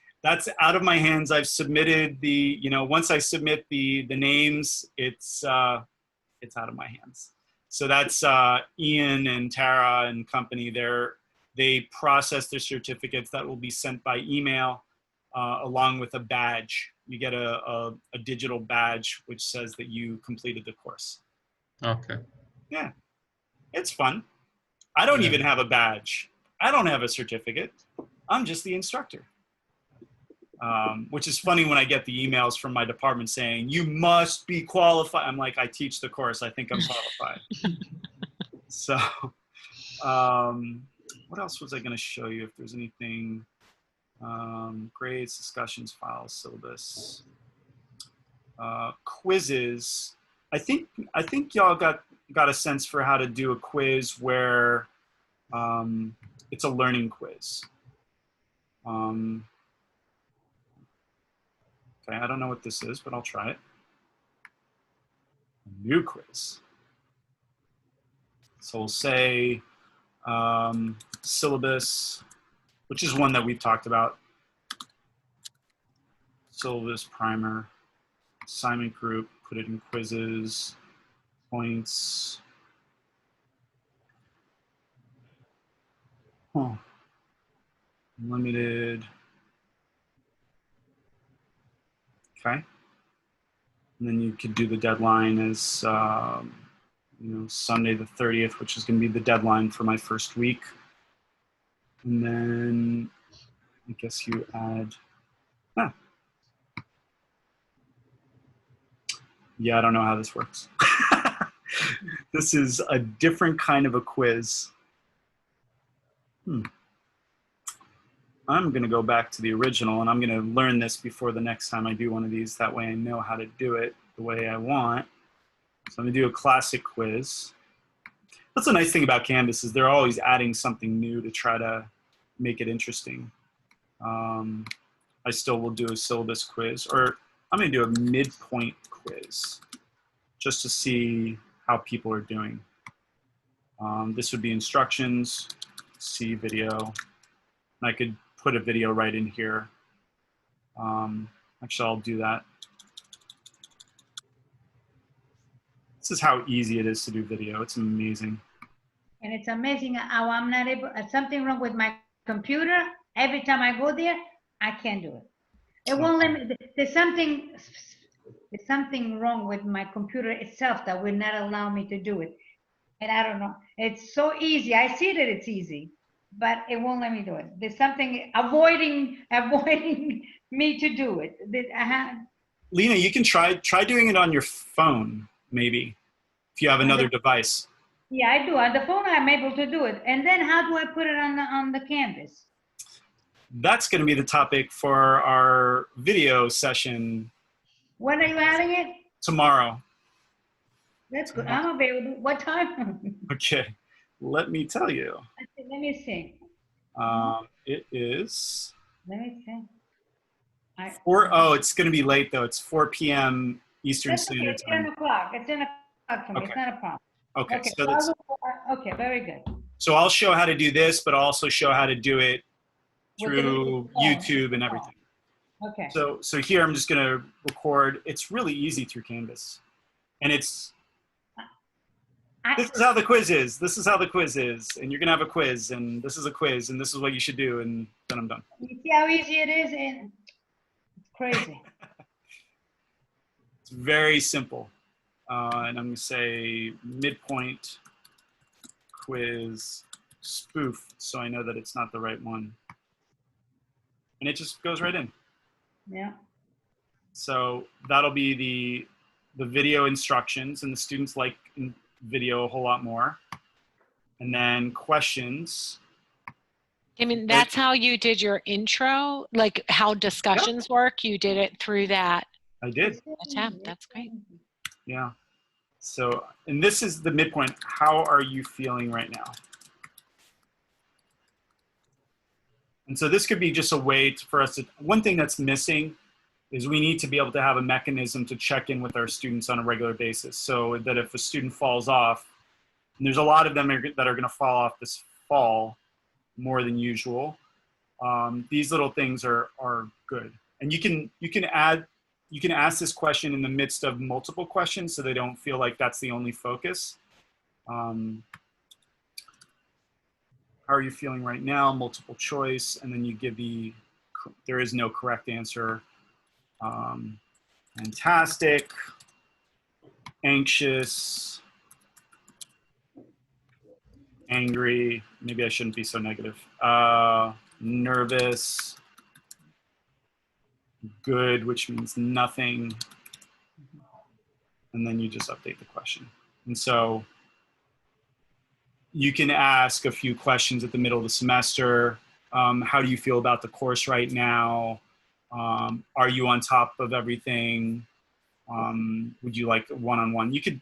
A: out of my hands. I've submitted once I submit the names, it's out of my hands. So that's Ian and Tara and company. They process their certificates that will be sent by email along with a badge. You get a digital badge which says that you completed the course.
E: Okay.
A: Yeah, it's fun. I don't even have a badge. I don't have a certificate. I'm just the instructor. Which is funny when I get the emails from my department saying, you must be qualified. I'm like, I teach the course. I think I'm qualified. So what else was I going to show you if there's anything? Grades, discussions, files, syllabus, quizzes. I think y'all got a sense for how to do a quiz where it's a learning quiz. Okay, I don't know what this is, but I'll try it. A new quiz. So we'll say syllabus, which is one that we've talked about. Syllabus, primer, assignment group, put it in quizzes, points. Limited. Okay. And then you could do the deadline as, you know, Sunday the 30th, which is going to be the deadline for my first week. And then I guess you add, yeah, I don't know how this works. This is a different kind of a quiz. I'm going to go back to the original, and I'm going to learn this before the next time I do one of these. That way I know how to do it the way I want. So I'm going to do a classic quiz. That's the nice thing about Canvas is they're always adding something new to try to make it interesting. I still will do a syllabus quiz, or I'm going to do a midpoint quiz just to see how people are doing. This would be instructions, see video, and I could put a video right in here. Actually, I'll do that. This is how easy it is to do video. It's amazing.
D: And it's amazing how I'm not able, something wrong with my computer. Every time I go there, I can't do it. It won't let me, there's something wrong with my computer itself that will not allow me to do it. And I don't know, it's so easy. I see that it's easy, but it won't let me do it. There's something avoiding me to do it.
A: Lena, you can try doing it on your phone, maybe, if you have another device.
D: Yeah, I do. On the phone, I'm able to do it. And then how do I put it on the Canvas?
A: That's going to be the topic for our video session.
D: When are you having it?
A: Tomorrow.
D: That's good. I'm available. What time?
A: Okay, let me tell you.
D: Let me see.
A: It is.
D: Let me see.
A: Oh, it's going to be late though. It's 4 p.m. Eastern
D: That's okay.
A: Standard
D: It's
A: Time.
D: 10 o'clock. It's 10 o'clock for me.
A: Okay.
D: It's not a problem.
A: Okay,
D: Okay,
A: so that's,
D: okay, very good.
A: so I'll show how to do this, but I'll also show how to do it through
D: phone.
A: YouTube and everything.
D: Okay.
A: So here I'm just going to record. It's really easy through Canvas, and it's. This is how the quiz is. This is how the quiz is, and you're gonna have a quiz, and this is a quiz, and this is what you should do, and then I'm done.
D: You see how easy it is, and it's crazy.
A: It's very simple, and I'm gonna say midpoint quiz spoof, so I know that it's not the right one, and it just goes right in.
D: Yeah.
A: So that'll be the video instructions, and the students like video a whole lot more. And then questions.
C: I mean, that's how you did your intro, like how discussions work. You did it through that.
A: I did.
C: tab. That's great.
A: Yeah. So, and this is the midpoint. How are you feeling right now? And so this could be just a way for us to, one thing that's missing is we need to be able to have a mechanism to check in with our students on a regular basis, so that if a student falls off, and there's a lot of them that are going to fall off this fall more than usual, these little things are good. And you can ask this question in the midst of multiple questions, so they don't feel like that's the only focus. How are you feeling right now? Multiple choice, and then you give there is no correct answer. Fantastic, anxious, angry, maybe I shouldn't be so negative, nervous, good, which means nothing, and then you just update the question. And so you can ask a few questions at the middle of the semester. How do you feel about the course right now? Are you on top of everything? Would you like one-on-one? You can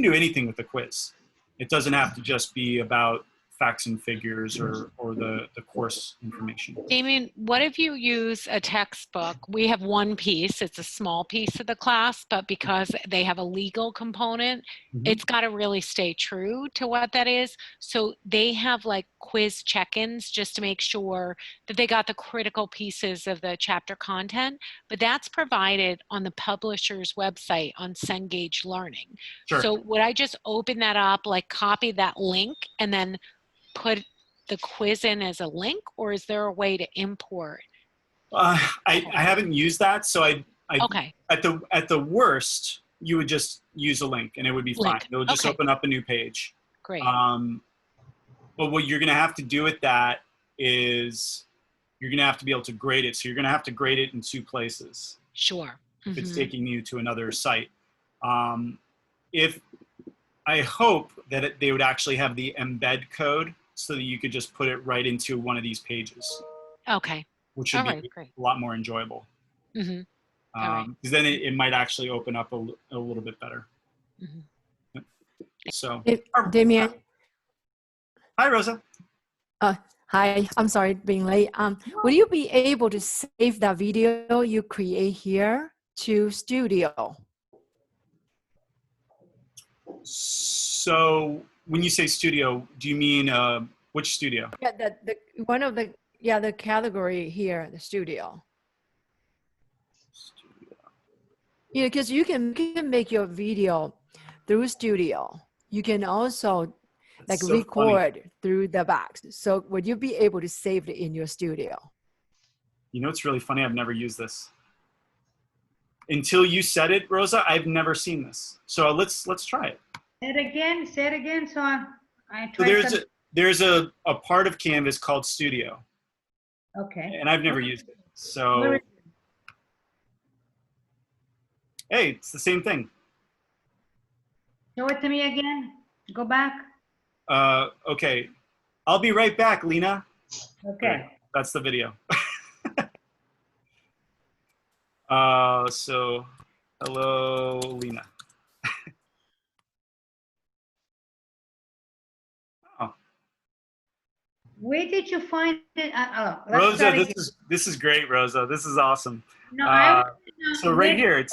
A: do anything with the quiz. It doesn't have to just be about facts and figures or the course information.
C: Damien, what if you use a textbook? We have one piece, it's a small piece of the class, but because they have a legal component, it's got to really stay true to what that is. So they have like quiz check-ins just to make sure that they got the critical pieces of the chapter content, but that's provided on the publisher's website on Cengage Learning.
A: Sure.
C: So would I just open that up, like copy that link and then put the quiz in as a link, or is there a way to import?
A: I haven't used that, so I
C: Okay.
A: At the worst, you would just use a link and it would be fine.
C: Link.
A: It'll just
C: Okay.
A: open up a new page.
C: Great.
A: But what you're going to have to do with that is you're going to have to be able to grade it. So you're going to have to grade it in 2 places.
C: Sure.
A: If it's taking you to another site. If I hope that they would actually have the embed code so that you could just put it right into one of these pages,
C: Okay.
A: which should
C: All right,
A: be
C: great.
A: a lot more enjoyable.
C: Mm-hmm. All right.
A: Because then it might actually open up a little bit better.
C: Mm-hmm.
A: So,
F: Damien.
A: hi, Rosa.
F: Hi, I'm sorry being late. Will you be able to save that video you create here to Studio?
A: So when you say studio, do you mean which studio?
F: Yeah, the category here, the Studio. Yeah, because you can make your video through Studio. You can also like
A: So
F: record
A: funny.
F: through the box. So would you be able to save it in your Studio?
A: You know, it's really funny. I've never used this. Until you said it, Rosa, I've never seen this. So let's try it.
D: Say it again, so I
A: So
D: try
A: there's a part of Canvas called Studio,
D: Okay.
A: and I've never used it. So
D: Where is it?
A: hey, it's the same thing.
D: Show it to me again. Go back.
A: Okay, I'll be right back, Lena.
D: Okay.
A: That's the video. So hello, Lena. Oh.
D: Where did you find it? Let's
A: Rosa,
D: start again.
A: this is great, Rosa. This is awesome.
D: No,
A: So right here, it's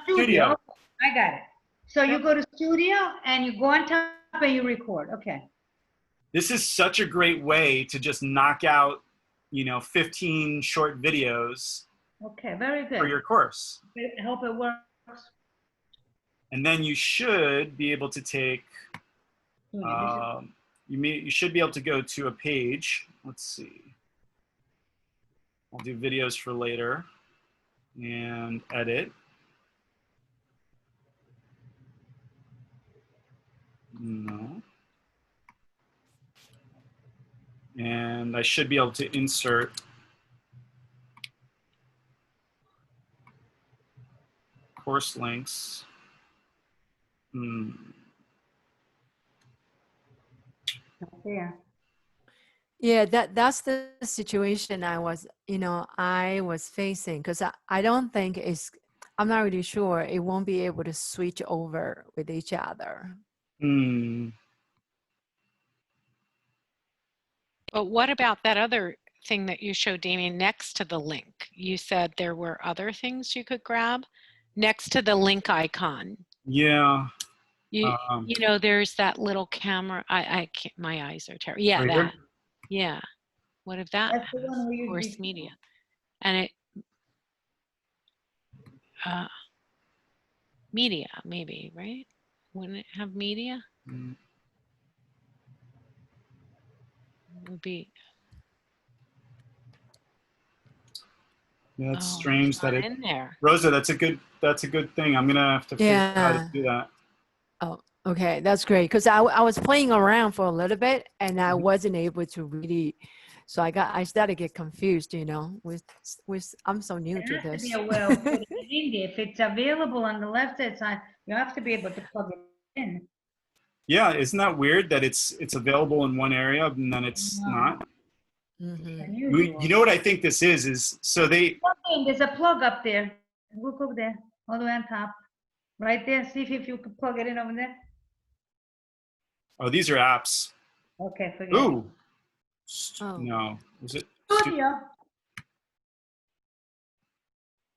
A: Studio.
D: I got it. So you go to Studio and you go on top and you record. Okay.
A: This is such a great way to just knock out, 15 short videos
D: Okay, very good.
A: for your course.
D: I hope it works.
A: And then you should be able to take, you should be able to go to a page. Let's see. I'll do videos for later and edit. No. And I should be able to insert course links.
D: Yeah.
F: Yeah, that's the situation I was facing, because I don't think I'm not really sure it won't be able to switch over with each other.
C: But what about that other thing that you showed, Damien, next to the link? You said there were other things you could grab next to the link icon.
A: Yeah.
C: You there's that little camera. I can't, my eyes are terrible. Yeah,
A: right
C: that.
A: here?
C: Yeah. What if that
D: That's the one where you
C: course media? And it media, maybe, right? Wouldn't it have media? It would be.
A: Yeah, it's strange that
C: in there.
A: Rosa, that's a good thing. I'm gonna have to figure out how to do that.
F: Oh, okay, that's great. Because I was playing around for a little bit and I wasn't able to really, so I started to get confused, with I'm so new to this.
D: Be well put it in there. If it's available on the left side, you have to be able to plug it in.
A: Yeah, isn't that weird that it's available in one area and then it's not? You know what I think this is so
D: there's a plug up there. Look over there, all the way on top, right there. See if you can plug it in over there.
A: Oh, these are apps.
D: Okay, forget
A: Ooh.
F: Oh.
A: No. Is it
D: Studio.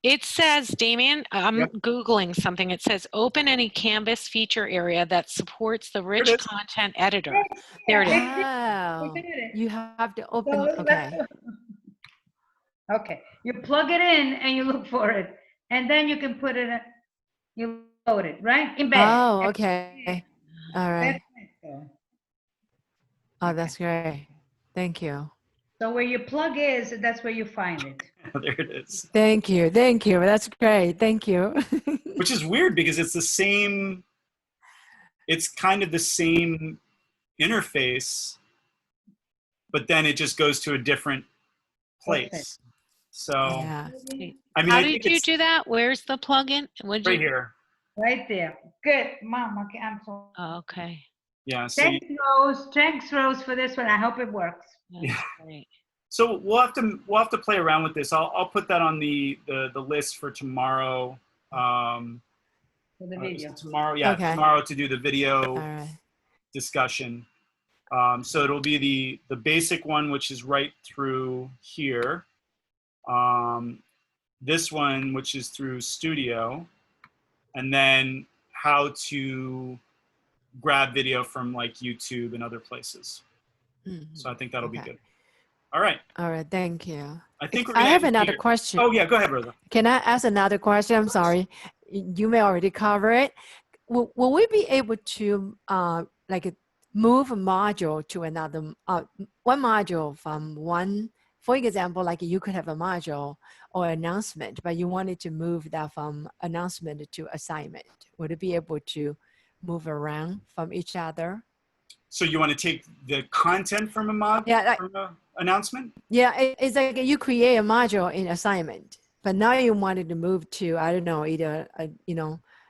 C: It says, Damien, I'm Googling something. It says, open any Canvas feature area that supports the rich content editor. There it is.
F: Oh, you have to open, okay.
D: Okay, you plug it in and you look for it. And then you can put it in, you load it, right? Embed.
F: Oh, okay. All right. Oh, that's great. Thank you.
D: So where your plug is, that's where you find it.
A: There it is.
F: Thank you. Thank you. That's great. Thank you.
A: Which is weird because it's the same, it's kind of the same interface, but then it just goes to a different place. So,
F: Yeah.
A: I mean,
C: How
A: I
C: did
A: think
C: you
A: it's
C: do that? Where's the plugin? What'd
A: right
C: you?
A: here.
D: Right there. Good, Mom. Okay, I'm sorry.
C: Oh, okay.
A: Yeah. So,
D: Thanks, Rose, for this one. I hope it works.
C: That's
A: Yeah.
C: great.
A: so we'll have to play around with this. I'll put that on the list for tomorrow.
D: For the video.
A: Tomorrow, yeah,
F: Okay.
A: tomorrow to do the
F: All
A: video
F: right.
A: discussion. So it'll be the basic one, which is right through here. This one, which is through Studio, and then how to grab video from like YouTube and other places.
F: Mhm.
A: So I think that'll be
F: Okay.
A: good. All right.
F: All right. Thank you.
A: I think we're
F: I
A: gonna
F: have
A: end
F: another
A: here.
F: question.
A: Oh yeah, go ahead, Rosa.
F: Can I ask another question? I'm sorry. You may already cover it. Will we be able to like move a module to another, one module from one, for example, like you could have a module or announcement, but you wanted to move that from announcement to assignment. Would it be able to move around from each other?
A: So you want to take the content from a mod,
F: Yeah, like,
A: from an announcement?
F: yeah, it's like you create a module in assignment, but now you wanted to move to, I don't know, either,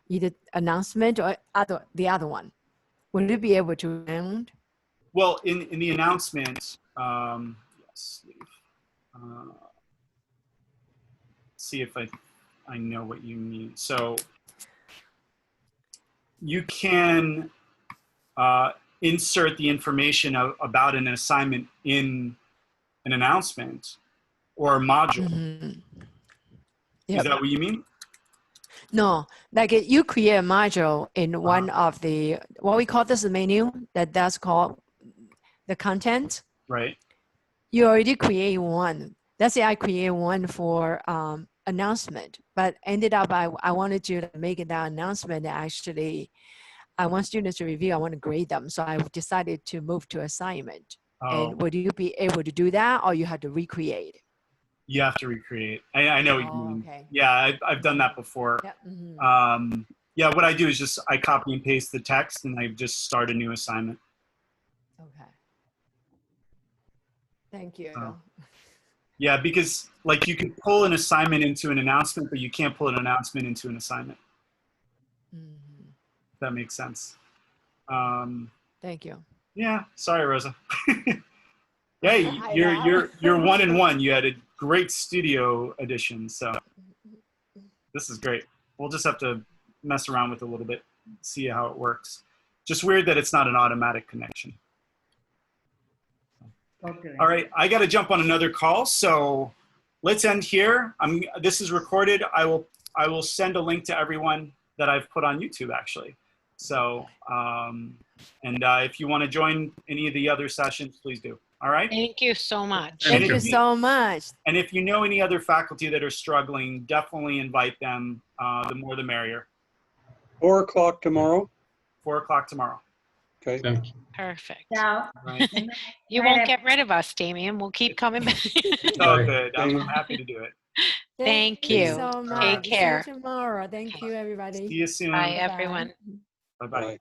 F: either announcement or the other one. Would you be able to round?
A: Well, in the announcement, yes. See if I know what you mean. So you can insert the information about an assignment in an announcement or a module.
F: Mm-hmm.
A: Is
F: Yep.
A: that what you mean?
F: No, like you create a module in one of the, what we call this menu, that's called the content.
A: Right.
F: You already create one. Let's say I create one for announcement, but ended up I wanted to make that announcement actually, I want students to review, I want to grade them. So I decided to move to assignment.
A: Oh,
F: And would you be able to do that or you had to recreate?
A: you have to recreate. I know what you mean.
F: Okay.
A: Yeah, I've done that before.
F: Yeah. Mm-hmm.
A: Yeah, what I do is just I copy and paste the text and I just start a new assignment.
F: Okay. Thank you.
A: Yeah, because like you can pull an assignment into an announcement, but you can't pull an announcement into an assignment.
F: Mm-hmm.
A: If that makes sense.
F: Thank you.
A: Yeah, sorry, Rosa. Yeah, you're 1 in 1. You had a great studio edition, so this is great. We'll just have to mess around with it a little bit, see how it works. Just weird that it's not an automatic connection.
D: Okay.
A: All right, I got to jump on another call, so let's end here. This is recorded. I will send a link to everyone that I've put on YouTube, actually. So, if you want to join any of the other sessions, please do. All right.
C: Thank you so much.
F: Thank you so much.
A: And if you know any other faculty that are struggling, definitely invite them. The more, the merrier.
B: 4 o'clock tomorrow.
A: 4 o'clock tomorrow.
B: Okay.
E: Thank you.
C: Perfect.
D: Now,
A: Right.
C: You won't get rid of us, Damien. We'll keep coming back.
A: So good. I'm happy to do it.
C: Thank you.
F: So much.
C: Take care.
F: See you tomorrow. Thank you, everybody.
A: See you soon.
C: Bye,
F: Bye-bye.
C: everyone.
A: Bye-bye.
B: Bye.